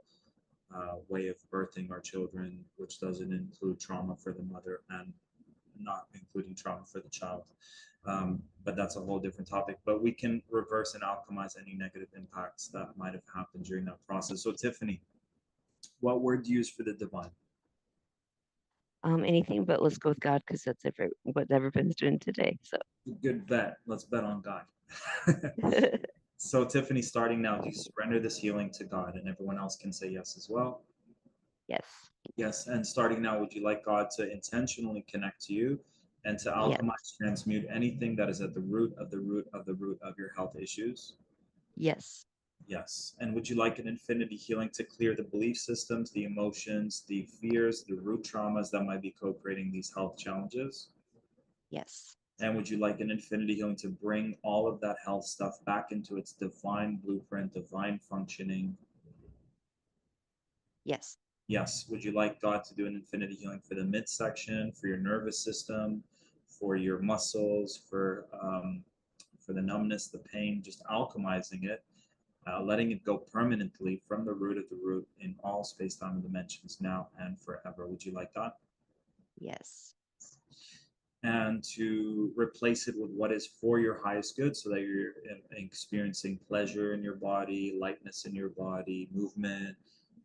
way of birthing our children, which doesn't include trauma for the mother and not including trauma for the child. But that's a whole different topic. But we can reverse and alchemize any negative impacts that might have happened during that process. So, Tiffany, what word do you use for the divine? Anything but let's go with God because that's what everyone's doing today. So Good bet. Let's bet on God. So, Tiffany, starting now, do you surrender this healing to God? And everyone else can say yes as well. yes, Yes. And starting now, would you like God to intentionally connect to you and to yes, alchemize, transmute anything that is at the root of the root of the root of your health issues? yes, Yes. And would you like an infinity healing to clear the belief systems, the emotions, the fears, the root traumas that might be co-creating these health challenges? Yes. And would you like an infinity healing to bring all of that health stuff back into its divine blueprint, divine functioning? Yes. Yes. Would you like God to do an infinity healing for the midsection, for your nervous system, for your muscles, for the numbness, the pain, just alchemizing it, letting it go permanently from the root of the root in all space, time, and dimensions now and forever? Would you like that? Yes. And to replace it with what is for your highest good so that you're experiencing pleasure in your body, lightness in your body, movement,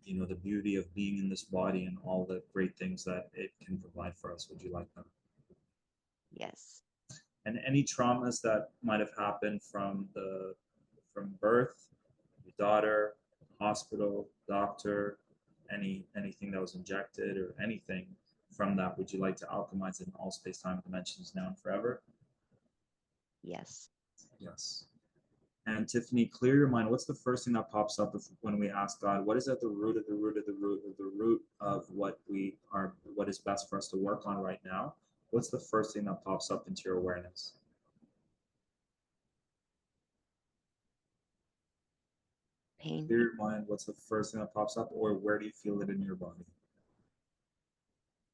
the beauty of being in this body and all the great things that it can provide for us. Would you like that? Yes. And any traumas that might have happened from birth, your daughter, hospital, doctor, anything that was injected or anything from that, would you like to alchemize it in all space, time, dimensions now and forever? Yes. Yes. And Tiffany, clear your mind. What's the first thing that pops up when we ask God, what is at the root of the root of the root of the root of what is best for us to work on right now? What's the first thing that pops up into your awareness? Pain. Clear your mind. What's the first thing that pops up, or where do you feel it in your body?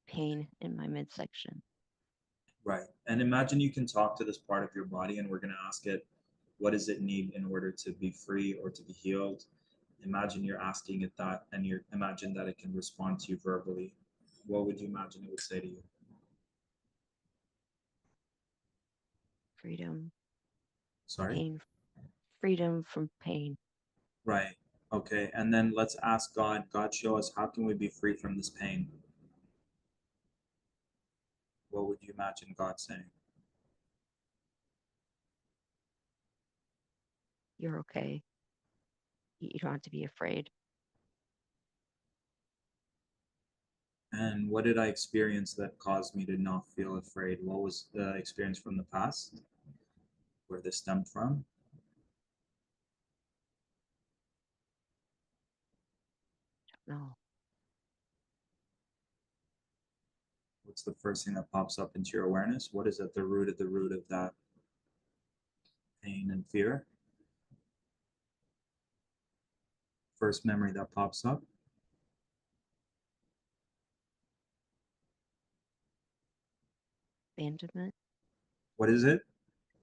Pain in my midsection. Right. And imagine you can talk to this part of your body, and we're going to ask it, what does it need in order to be free or to be healed? Imagine you're asking it that, and you imagine that it can respond to you verbally. What would you imagine it would say to you? Freedom. Sorry? Pain. Freedom from pain. Right. Okay. And then let's ask God, God, show us, how can we be free from this pain? What would you imagine God saying? You're okay. You don't have to be afraid. And what did I experience that caused me to not feel afraid? What was the experience from the past where this stemmed from? No. What's the first thing that pops up into your awareness? What is at the root of that pain and fear? First memory that pops up? Abandonment. What is it?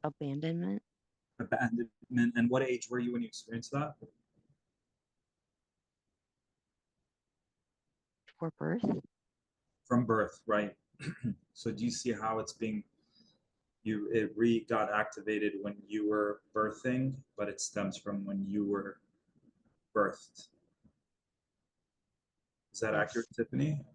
Abandonment. Abandonment. And what age were you when you experienced that? For birth. From birth, right? So do you see how it got activated when you were birthing, but it stems from when you were birthed? Is that Yes. accurate, Tiffany?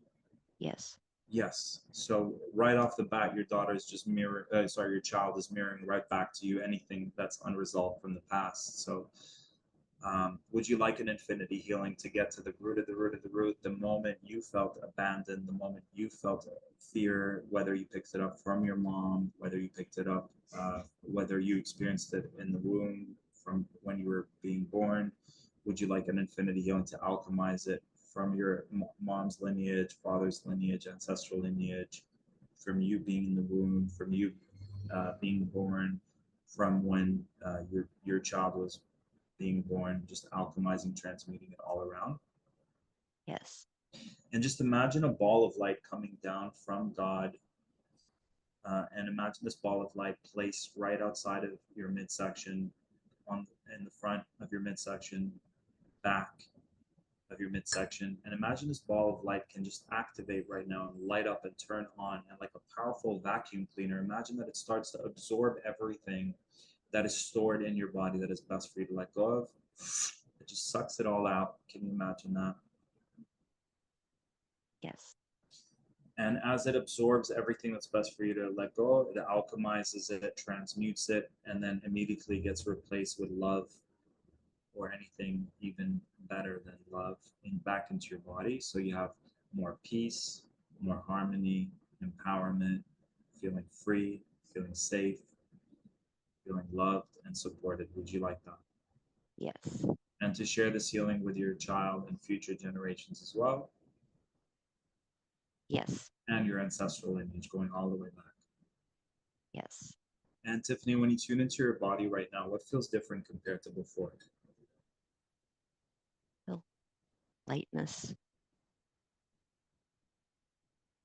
Yes. Yes. So right off the bat, your your child is mirroring right back to you anything that's unresolved from the past. So would you like an infinity healing to get to the root of the root of the root, the moment you felt abandoned, the moment you felt fear, whether you picked it up from your mom, whether you picked it up, whether you experienced it in the womb from when you were being born? Would you like an infinity healing to alchemize it from your mom's lineage, father's lineage, ancestral lineage, from you being in the womb, from you being born, from when your child was being born, just alchemizing, transmuting it all around? Yes. And just imagine a ball of light coming down from God. And imagine this ball of light placed right outside of your midsection, in the front of your midsection, back of your midsection. And imagine this ball of light can just activate right now and light up and turn on. And like a powerful vacuum cleaner, imagine that it starts to absorb everything that is stored in your body that is best for you to let go of. It just sucks it all out. Can you imagine that? Yes. And as it absorbs everything that's best for you to let go, it alchemizes it, it transmutes it, and then immediately gets replaced with love or anything even better than love back into your body. So you have more peace, more harmony, empowerment, feeling free, feeling safe, feeling loved and supported. Would you like that? Yes. and to share this healing with your child and future generations as well, Yes. and your ancestral lineage going all the way back. Yes. And Tiffany, when you tune into your body right now, what feels different compared to before? Lightness,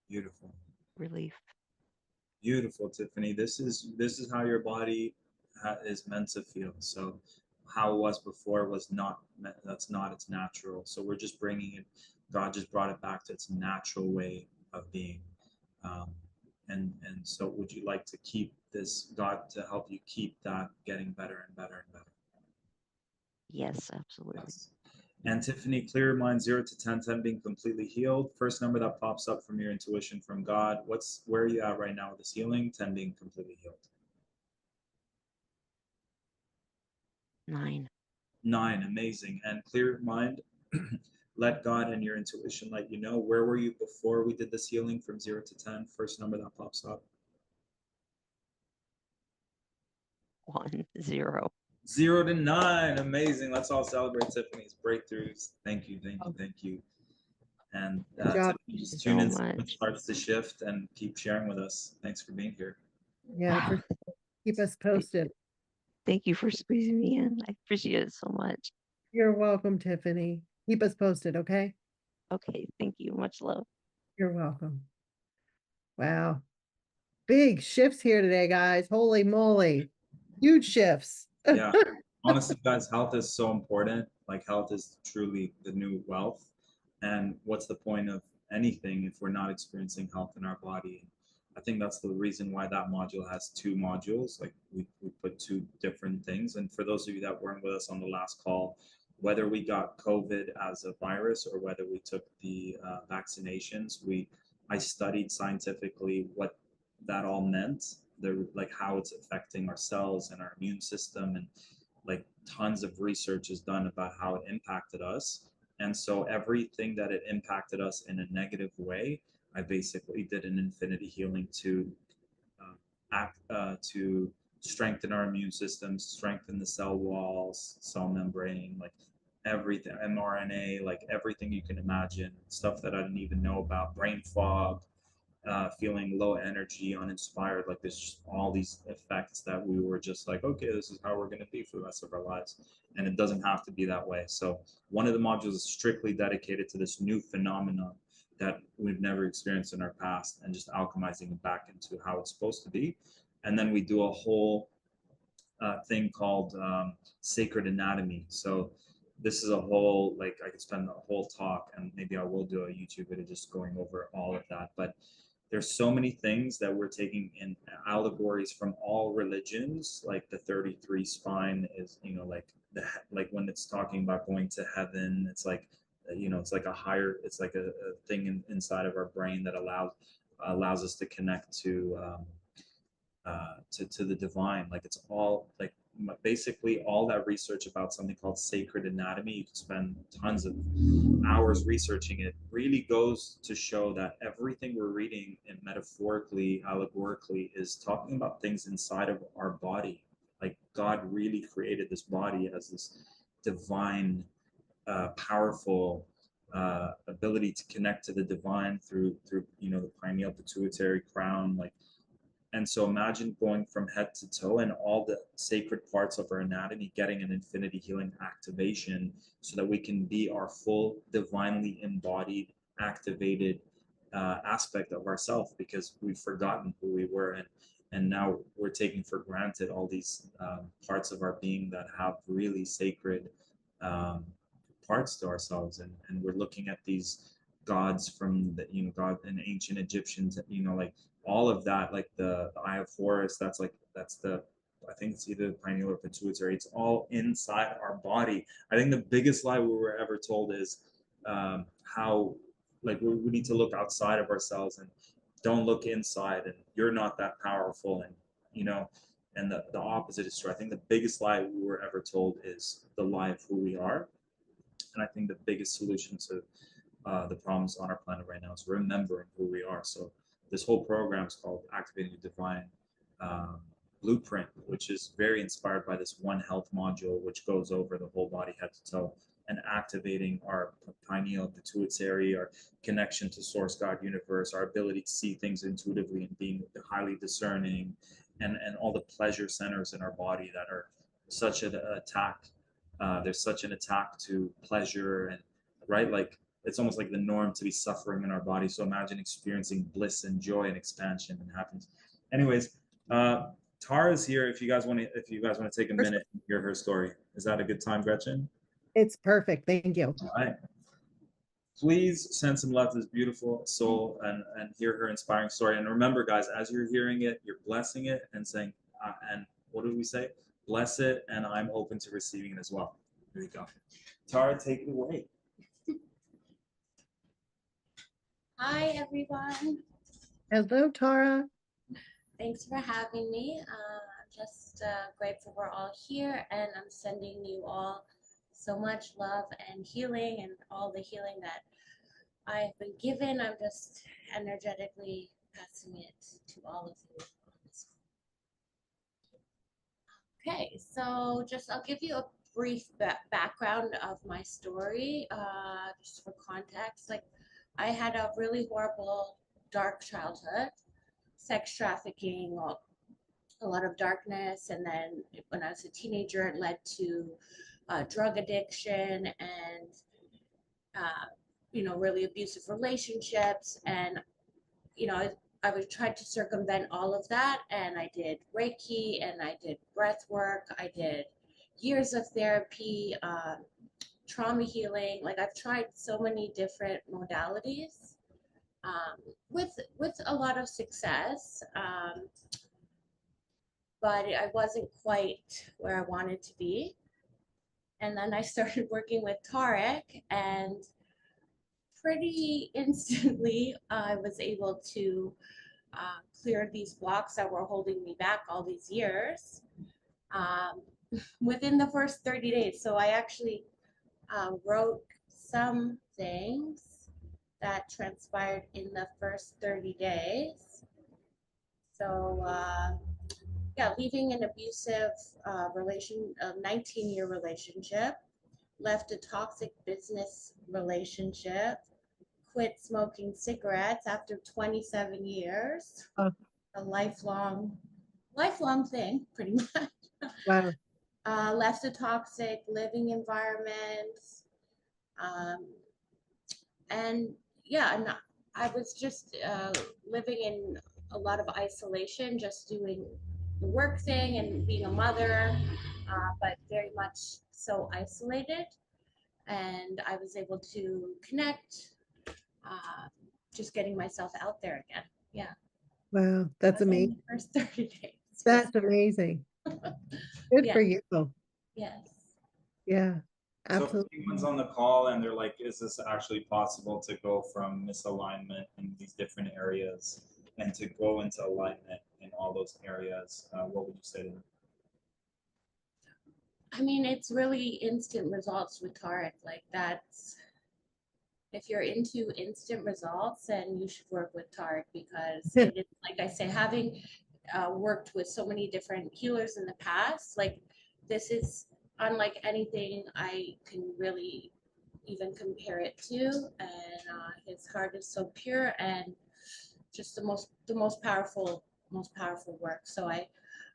Beautiful. relief. Beautiful, Tiffany. This is how your body is meant to feel. So how it was before was not that's not its natural. So we're just bringing it. God just brought it back to its natural way of being. Um, and so would you like to keep this God to help you keep that getting better and better and better? Yes, absolutely. Yes. And Tiffany, clear mind 0 to 10, 10 being completely healed. First number that pops up from your intuition from God. Where are you at right now with this healing? 10 being completely healed. 9. 9, amazing. And clear mind, let God and your intuition let you know. Where were you before we did this healing from 0 to 10? First number that pops up. 1, 0. 0 to 9, amazing. Let's all celebrate Tiffany's breakthroughs. Thank you, thank you, thank you. And Good job. Tiffany, just So tune in so much. it starts to shift and keep sharing with us. Thanks for being here. Yeah, for keep us posted. Thank you for squeezing me in. I appreciate it so much. You're welcome, Tiffany. Keep us posted, okay? Okay, thank you. Much love. You're welcome. Wow. Big shifts here today, guys. Holy moly. Huge shifts. Yeah. Honestly, guys, health is so important. Like, health is truly the new wealth. And what's the point of anything if we're not experiencing health in our body? I think that's the reason why that module has 2 modules. Like, we put 2 different things. And for those of you that weren't with us on the last call, whether we got COVID as a virus or whether we took the vaccinations, I studied scientifically what that all meant, like how it's affecting our cells and our immune system, and like tons of research is done about how it impacted us. And so everything that it impacted us in a negative way, I basically did an infinity healing to to strengthen our immune systems, strengthen the cell walls, cell membrane, like everything, mRNA, like everything you can imagine, stuff that I didn't even know about, brain fog, feeling low energy, uninspired. Like there's just all these effects that we were just like, okay, this is how we're going to be for the rest of our lives. And it doesn't have to be that way. So one of the modules is strictly dedicated to this new phenomenon that we've never experienced in our past and just alchemizing it back into how it's supposed to be. And then we do a whole thing called sacred anatomy. So this is a whole, like I could spend a whole talk, and maybe I will do a YouTube video just going over all of that. But there's so many things that we're taking in allegories from all religions, like the 33 spine is, like when it's talking about going to heaven, it's like, it's like a higher, it's like a thing inside of our brain that allows us to connect to the divine. Like it's all like basically all that research about something called sacred anatomy. You can spend tons of hours researching it. Really goes to show that everything we're reading and metaphorically, allegorically, is talking about things inside of our body. Like God really created this body as this divine, powerful ability to connect to the divine through the pineal pituitary crown, like. And so imagine going from head to toe and all the sacred parts of our anatomy getting an infinity healing activation so that we can be our full divinely embodied, activated aspect of ourself, because we've forgotten who we were, and now we're taking for granted all these parts of our being that have really sacred parts to ourselves, and we're looking at these gods from the God and ancient Egyptians, like all of that, like the Eye of Horus, that's the, I think it's either pineal or pituitary. It's all inside our body. I think the biggest lie we were ever told is how like we need to look outside of ourselves and don't look inside, and you're not that powerful, and and the opposite is true. I think the biggest lie we were ever told is the lie of who we are. And I think the biggest solution to the problems on our planet right now is remembering who we are. So this whole program is called Activating the Divine, blueprint, which is very inspired by this One Health module, which goes over the whole body, head to toe, and activating our pineal pituitary, our connection to source, God, universe, our ability to see things intuitively and being highly discerning, and all the pleasure centers in our body that are such an attack. There's such an attack to pleasure, and right, like it's almost like the norm to be suffering in our body. So imagine experiencing bliss and joy and expansion and happiness. Anyways, Tara's here. If you guys want to take a minute and hear her story, is that a good time, Gretchen? It's perfect. Thank you. All right. Please send some love to this beautiful soul and hear her inspiring story. And remember, guys, as you're hearing it, you're blessing it and saying, and what did we say? Bless it, and I'm open to receiving it as well. Here you go. Tara, take it away. Hi, everyone. Hello, Tara. Thanks for having me. I'm just grateful we're all here, and I'm sending you all so much love and healing, and all the healing that I've been given. I'm just energetically passing it to all of you. Okay, so I'll give you a brief background of my story, just for context. Like, I had a really horrible, dark childhood, sex trafficking, a lot of darkness, and then when I was a teenager, it led to drug addiction and really abusive relationships, and I was trying to circumvent all of that, and I did Reiki, and I did breath work, I did years of therapy, trauma healing. Like, I've tried so many different modalities, with a lot of success, but I wasn't quite where I wanted to be. And then I started working with Tarek, and pretty instantly I was able to clear these blocks that were holding me back all these years, within the first 30 days. So I actually wrote some things that transpired in the first 30 days. So yeah, leaving an abusive 19-year relationship, left a toxic business relationship, quit smoking cigarettes after 27 years, Oh. a lifelong thing, pretty much. Wow. Left a toxic living environment, and yeah, and I was just living in a lot of isolation, just doing the work thing and being a mother, but very much so isolated. And I was able to connect, just getting myself out there again. Yeah. Wow. That's Within amazing. the first 30 days. That's amazing. Good Yeah. for you. Yes. Yeah. So Absolutely. if anyone's on the call and they're like, is this actually possible to go from misalignment in these different areas and to go into alignment in all those areas, what would you say to them? I mean, it's really instant results with Tarek. Like, that's, if you're into instant results, then you should work with Tarek, because it is, like I say, having worked with so many different healers in the past, like, this is unlike anything I can really even compare it to. And his heart is so pure, and just the most powerful work. So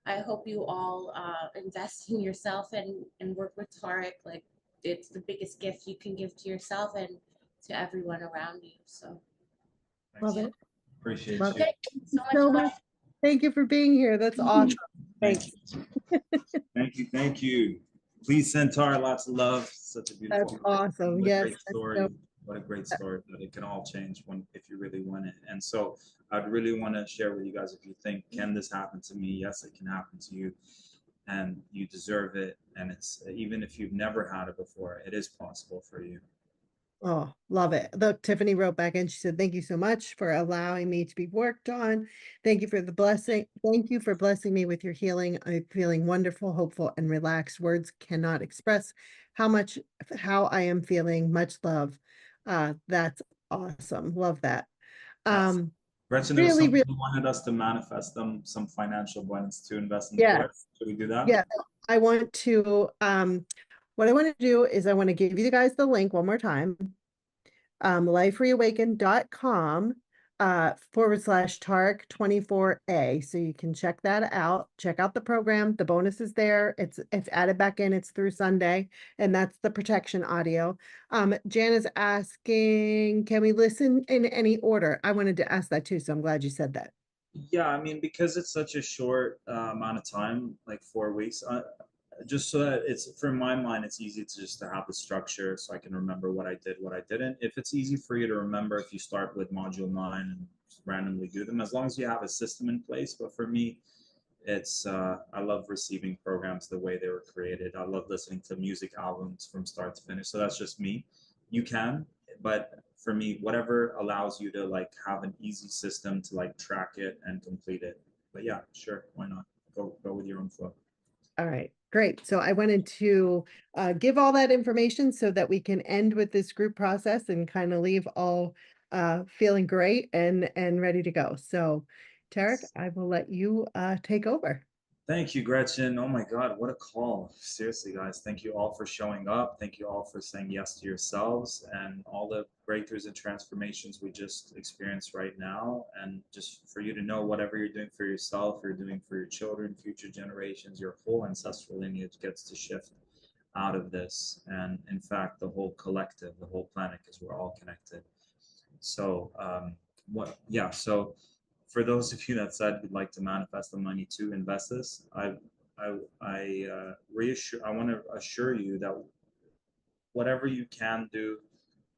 I hope you all invest in yourself and work with Tarek. Like, it's the biggest gift you can give to yourself and to everyone around you. So Love it. Appreciate Love you. okay, so much So love. much. Thank you for being here. That's awesome. Thank you. Thank you. Please send Tara lots of love. Such a beautiful. That's awesome. What a Yes. great that's story. so- What a great story that it can all change if you really want it. And so I'd really want to share with you guys, if you think, can this happen to me? Yes, it can happen to you, and you deserve it. And it's, even if you've never had it before, it is possible for you. Oh, love it. Look, Tiffany wrote back and she said, thank you so much for allowing me to be worked on. Thank you for the blessing. Thank you for blessing me with your healing. I'm feeling wonderful, hopeful, and relaxed. Words cannot express how I am feeling. Much love. That's awesome. Love that. Yes. Gretchen, there was really, something really, you wanted us to manifest them some financial abundance to invest in yeah, Taurus. Should we do that? yeah. I want to, what I want to do is I want to give you guys the link one more time. Lifereawaken.com / Tarek 24A. So you can check that out. Check out the program. The bonus is there. It's added back in. It's through Sunday, and that's the protection audio. Jan is asking, can we listen in any order? I wanted to ask that too, so I'm glad you said that. Yeah, I mean, because it's such a short amount of time, like 4 weeks, just so that it's, for my mind, it's easy to just to have the structure so I can remember what I did, what I didn't. If it's easy for you to remember, if you start with module 9 and just randomly do them, as long as you have a system in place. But for me, it's I love receiving programs the way they were created. I love listening to music albums from start to finish. So that's just me. You can, but for me, whatever allows you to like have an easy system to like track it and complete it. But yeah, sure, why not? Go with your own flow. All right, great. So I wanted to give all that information so that we can end with this group process and kind of leave all feeling great and ready to go. So Tarek, I will let you take over. Thank you, Gretchen. Oh my God, what a call. Seriously, guys, thank you all for showing up. Thank you all for saying yes to yourselves and all the breakthroughs and transformations we just experienced right now. And just for you to know, whatever you're doing for yourself, you're doing for your children, future generations, your whole ancestral lineage gets to shift out of this. And in fact, the whole collective, the whole planet, because we're all connected. So, yeah, so for those of you that said you'd like to manifest the money to invest this, I want to assure you that whatever you can do,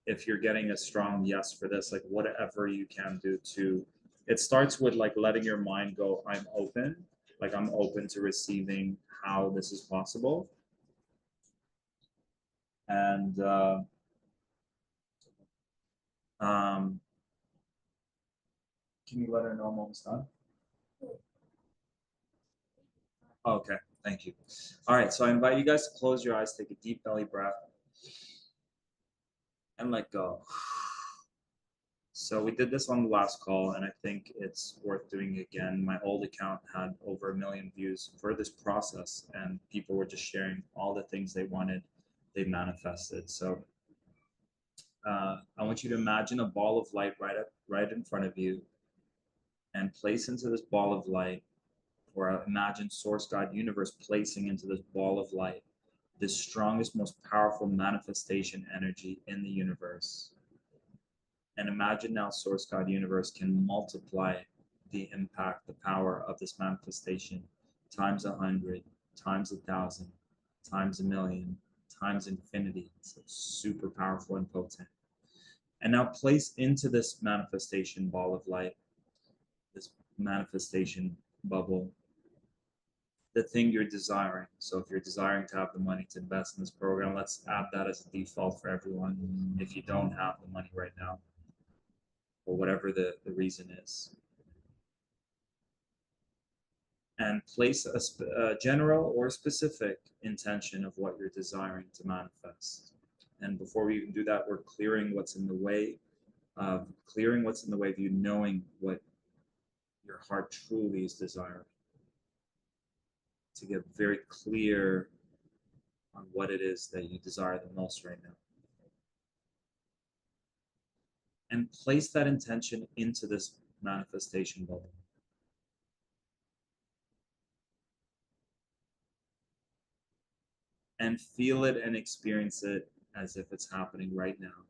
if you're getting a strong yes for this, like whatever you can do to, it starts with like letting your mind go, I'm open, like I'm open to receiving how this is possible. And can you let her know I'm almost done? Okay, thank you. All right, so I invite you guys to close your eyes, take a deep belly breath, and let go. So we did this on the last call, and I think it's worth doing again. My old account had over 1 million views for this process, and people were just sharing all the things they wanted, they manifested. So I want you to imagine a ball of light right in front of you, and place into this ball of light, or imagine Source God Universe placing into this ball of light the strongest, most powerful manifestation energy in the universe. And imagine now Source God Universe can multiply the impact, the power of this manifestation times 100, times 1,000, times 1,000,000, times infinity. It's super powerful and potent. And now place into this manifestation ball of light, this manifestation bubble, the thing you're desiring. So if you're desiring to have the money to invest in this program, let's add that as a default for everyone. If you don't have the money right now, or whatever the reason is. And place a general or specific intention of what you're desiring to manifest. And before we even do that, we're clearing what's in the way of you knowing what your heart truly is desiring. To get very clear on what it is that you desire the most right now. And place that intention into this manifestation bubble. And feel it and experience it as if it's happening right now.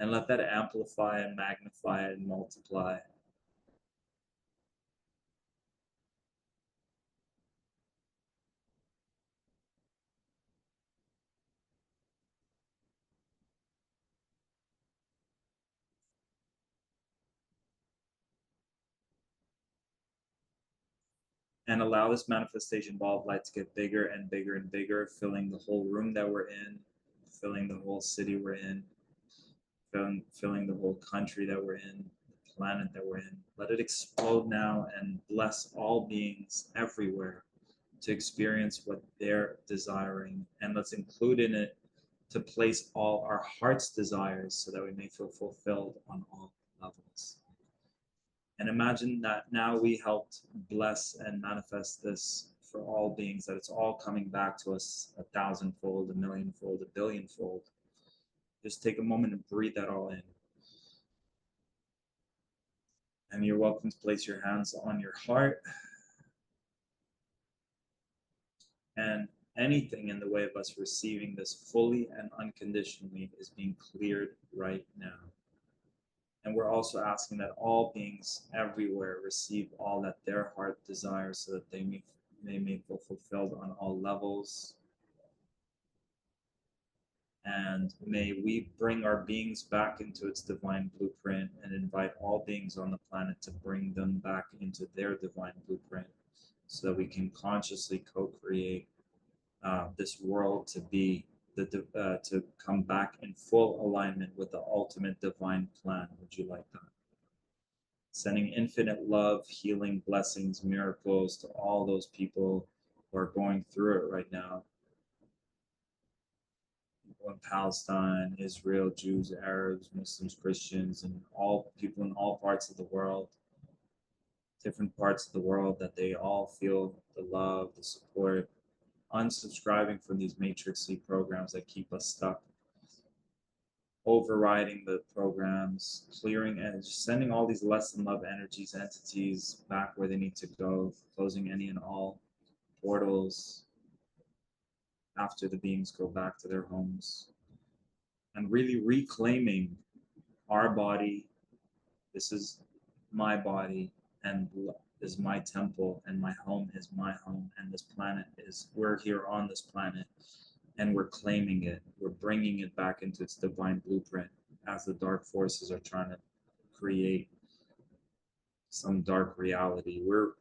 And let that amplify and magnify and multiply. And allow this manifestation ball of light to get bigger and bigger and bigger, filling the whole room that we're in, filling the whole city we're in, filling the whole country that we're in, the planet that we're in. Let it explode now and bless all beings everywhere to experience what they're desiring. And let's include in it to place all our heart's desires so that we may feel fulfilled on all levels. And imagine that now we helped bless and manifest this for all beings, that it's all coming back to us 1,000-fold, 1,000,000-fold, 1,000,000,000-fold. Just take a moment and breathe that all in. And you're welcome to place your hands on your heart. And anything in the way of us receiving this fully and unconditionally is being cleared right now. And we're also asking that all beings everywhere receive all that their heart desires so that they may feel fulfilled on all levels. And may we bring our beings back into its divine blueprint and invite all beings on the planet to bring them back into their divine blueprint so that we can consciously co-create this world to be to come back in full alignment with the ultimate divine plan. Would you like that? Sending infinite love, healing, blessings, miracles to all those people who are going through it right now. People in Palestine, Israel, Jews, Arabs, Muslims, Christians, and all people in all parts of the world, different parts of the world, that they all feel the love, the support, unsubscribing from these matrixy programs that keep us stuck, overriding the programs, clearing and just sending all these less than love energies, entities back where they need to go, closing any and all portals after the beings go back to their homes, and really reclaiming our body. This is my body, and is my temple, and my home is my home, and this planet is, we're here on this planet, and we're claiming it. We're bringing it back into its divine blueprint as the dark forces are trying to create some dark reality. We're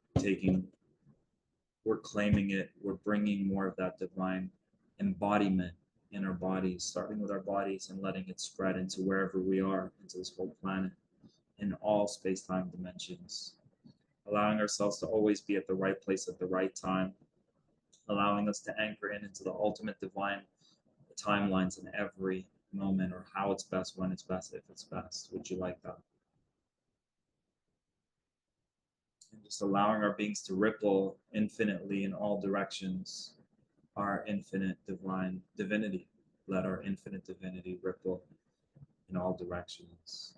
claiming it. We're bringing more of that divine embodiment in our bodies, starting with our bodies and letting it spread into wherever we are, into this whole planet, in all space-time dimensions. Allowing ourselves to always be at the right place at the right time, allowing us to anchor into the ultimate divine timelines in every moment, or how it's best, when it's best, if it's best. Would you like that? And just allowing our beings to ripple infinitely in all directions, our infinite divine divinity. Let our infinite divinity ripple in all directions.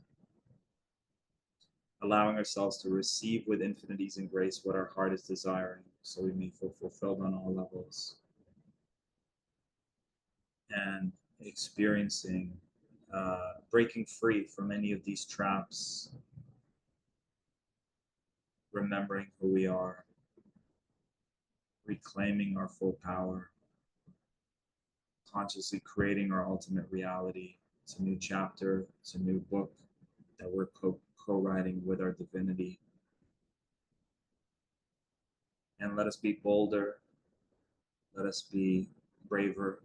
Allowing ourselves to receive with infinite ease and grace what our heart is desiring, so we may feel fulfilled on all levels. And experiencing, breaking free from any of these traps, remembering who we are, reclaiming our full power, consciously creating our ultimate reality. It's a new chapter, it's a new book that we're co-writing with our divinity. And let us be bolder, let us be braver,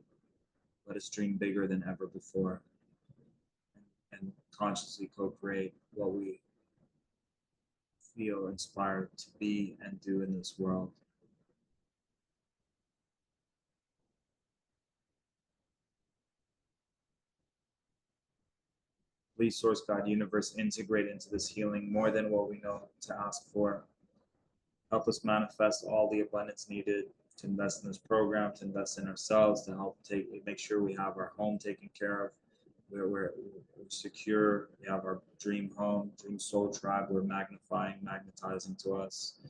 let us dream bigger than ever before, and consciously co-create what we feel inspired to be and do in this world. Please, Source, God, Universe, integrate into this healing more than what we know to ask for. Help us manifest all the abundance needed to invest in this program, to invest in ourselves, to help make sure we have our home taken care of, where we're secure, we have our dream home, dream soul tribe, we're magnetizing to us.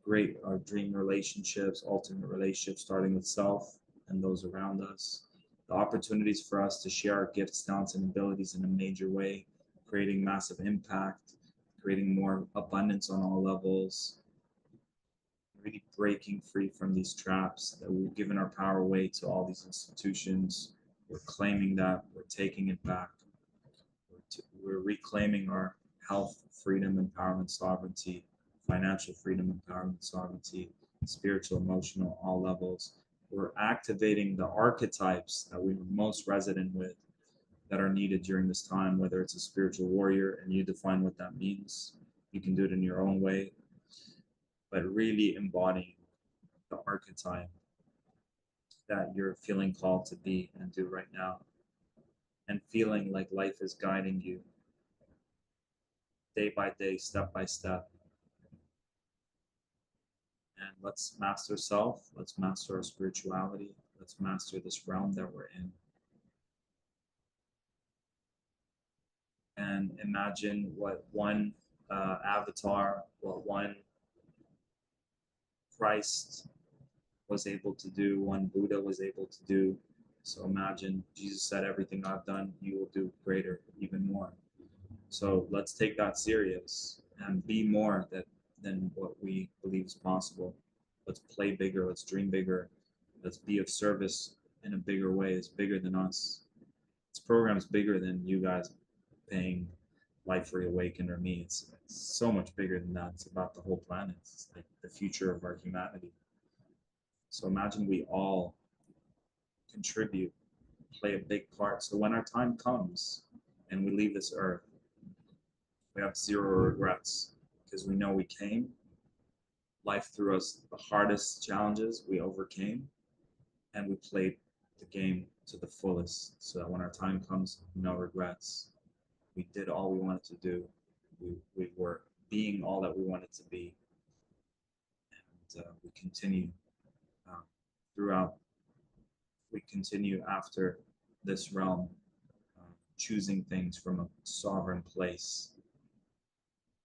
Great, our dream relationships, ultimate relationships, starting with self and those around us. The opportunities for us to share our gifts, talents, and abilities in a major way, creating massive impact, creating more abundance on all levels, really breaking free from these traps that we've given our power away to all these institutions. We're claiming that, we're taking it back. We're reclaiming our health, freedom, empowerment, sovereignty, financial freedom, empowerment, sovereignty, spiritual, emotional, all levels. We're activating the archetypes that we were most resonant with, that are needed during this time, whether it's a spiritual warrior and you define what that means. You can do it in your own way, but really embodying the archetype that you're feeling called to be and do right now, and feeling like life is guiding you day by day, step by step. And let's master self, let's master our spirituality, let's master this realm that we're in. And imagine what one avatar, what one Christ was able to do, one Buddha was able to do. So imagine Jesus said, everything I've done, you will do greater, even more. So let's take that serious and be more than what we believe is possible. Let's play bigger, let's dream bigger, let's be of service in a bigger way. It's bigger than us. This program is bigger than you guys paying Life Reawakened or me. It's so much bigger than that. It's about the whole planet. It's like the future of our humanity. So imagine we all contribute, play a big part. So when our time comes and we leave this earth, we have zero regrets because we know we came. Life threw us the hardest challenges, we overcame, and we played the game to the fullest. So that when our time comes, no regrets. We did all we wanted to do. We were being all that we wanted to be. And we continue throughout. We continue after this realm, choosing things from a sovereign place.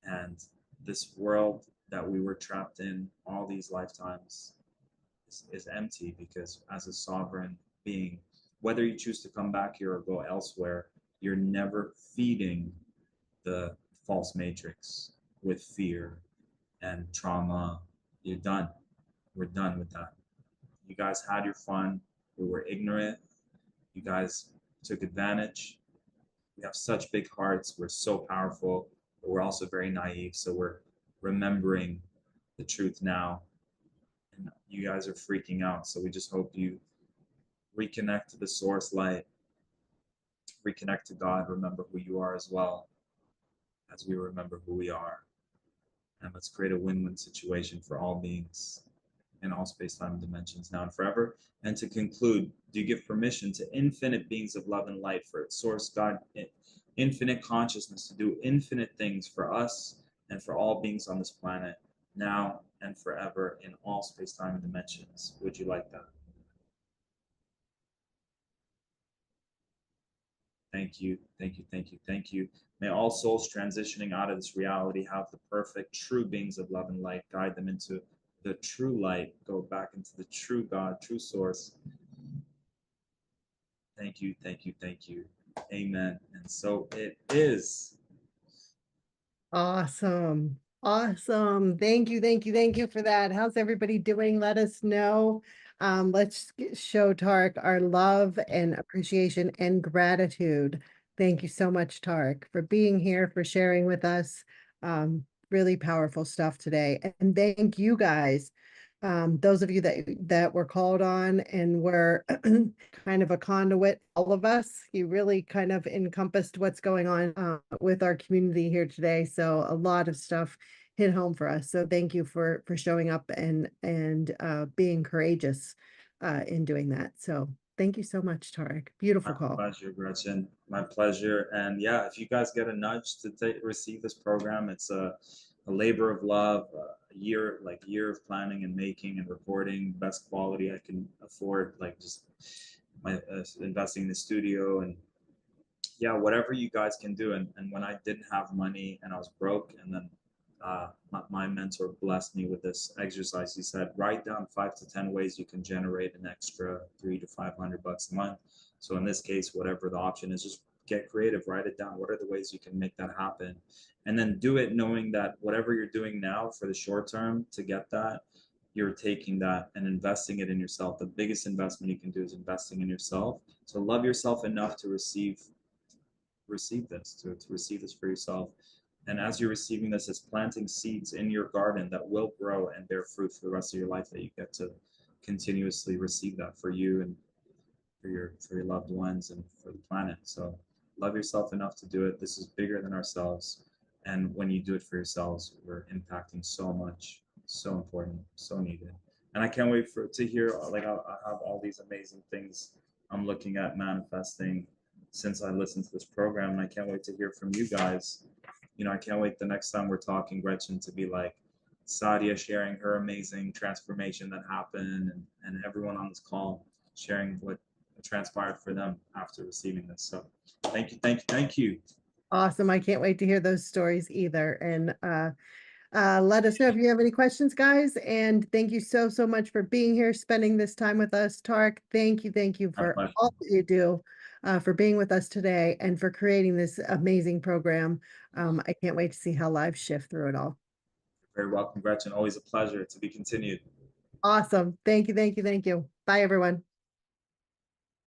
And this world that we were trapped in all these lifetimes is empty, because as a sovereign being, whether you choose to come back here or go elsewhere, you're never feeding the false matrix with fear and trauma. You're done. We're done with that. You guys had your fun. We were ignorant. You guys took advantage. We have such big hearts. We're so powerful, but we're also very naive. So we're remembering the truth now. And you guys are freaking out. So we just hope you reconnect to the source light, reconnect to God, remember who you are as well as we remember who we are. And let's create a win-win situation for all beings in all space-time dimensions now and forever. And to conclude, do you give permission to infinite beings of love and light, for its source God, infinite consciousness, to do infinite things for us and for all beings on this planet now and forever in all space-time dimensions? Would you like that? Thank you, thank you, thank you, thank you. May all souls transitioning out of this reality have the perfect, true beings of love and light, guide them into the true light, go back into the true God, true source. Thank you, thank you, thank you. Amen. And so it is. Awesome. Awesome. Thank you, thank you, thank you for that. How's everybody doing? Let us know. Let's show Tarek our love and appreciation and gratitude. Thank you so much, Tarek, for being here, for sharing with us. Really powerful stuff today. And thank you guys. Those of you that were called on and were kind of a conduit, all of us, you really kind of encompassed what's going on with our community here today. So a lot of stuff hit home for us. So thank you for showing up and being courageous in doing that. So thank you so much, Tarek. Beautiful call. My pleasure, Gretchen. My pleasure. And yeah, if you guys get a nudge to receive this program, it's a labor of love, a year of planning and making and recording, best quality I can afford, like just my investing in the studio, and yeah, whatever you guys can do. And when I didn't have money and I was broke, and then my mentor blessed me with this exercise. He said, write down 5 to 10 ways you can generate an extra $300 to $500 a month. So in this case, whatever the option is, just get creative, write it down. What are the ways you can make that happen? And then do it knowing that whatever you're doing now for the short term to get that, you're taking that and investing it in yourself. The biggest investment you can do is investing in yourself. So love yourself enough to receive this, to receive this for yourself. And as you're receiving this, it's planting seeds in your garden that will grow and bear fruit for the rest of your life, that you get to continuously receive that for you and for your loved ones and for the planet. So Love yourself enough to do it. This is bigger than ourselves. And when you do it for yourselves, we're impacting so much, so important, so needed. And I can't wait to hear, like, I have all these amazing things I'm looking at manifesting since I listened to this program. And I can't wait to hear from you guys. You know, I can't wait the next time we're talking, Gretchen, to be like Sadia sharing her amazing transformation that happened, and everyone on this call sharing what transpired for them after receiving this. So thank you, thank you, thank you. Awesome. I can't wait to hear those stories either. And let us know if you have any questions, guys. And thank you so, so much for being here, spending this time with us. Tarek, thank you for pleasure. all that you do, for being with us today and for creating this amazing program. I can't wait to see how lives shift through it all. You're very welcome, Gretchen. Always a pleasure. To be continued. Awesome. Thank you. Bye, everyone.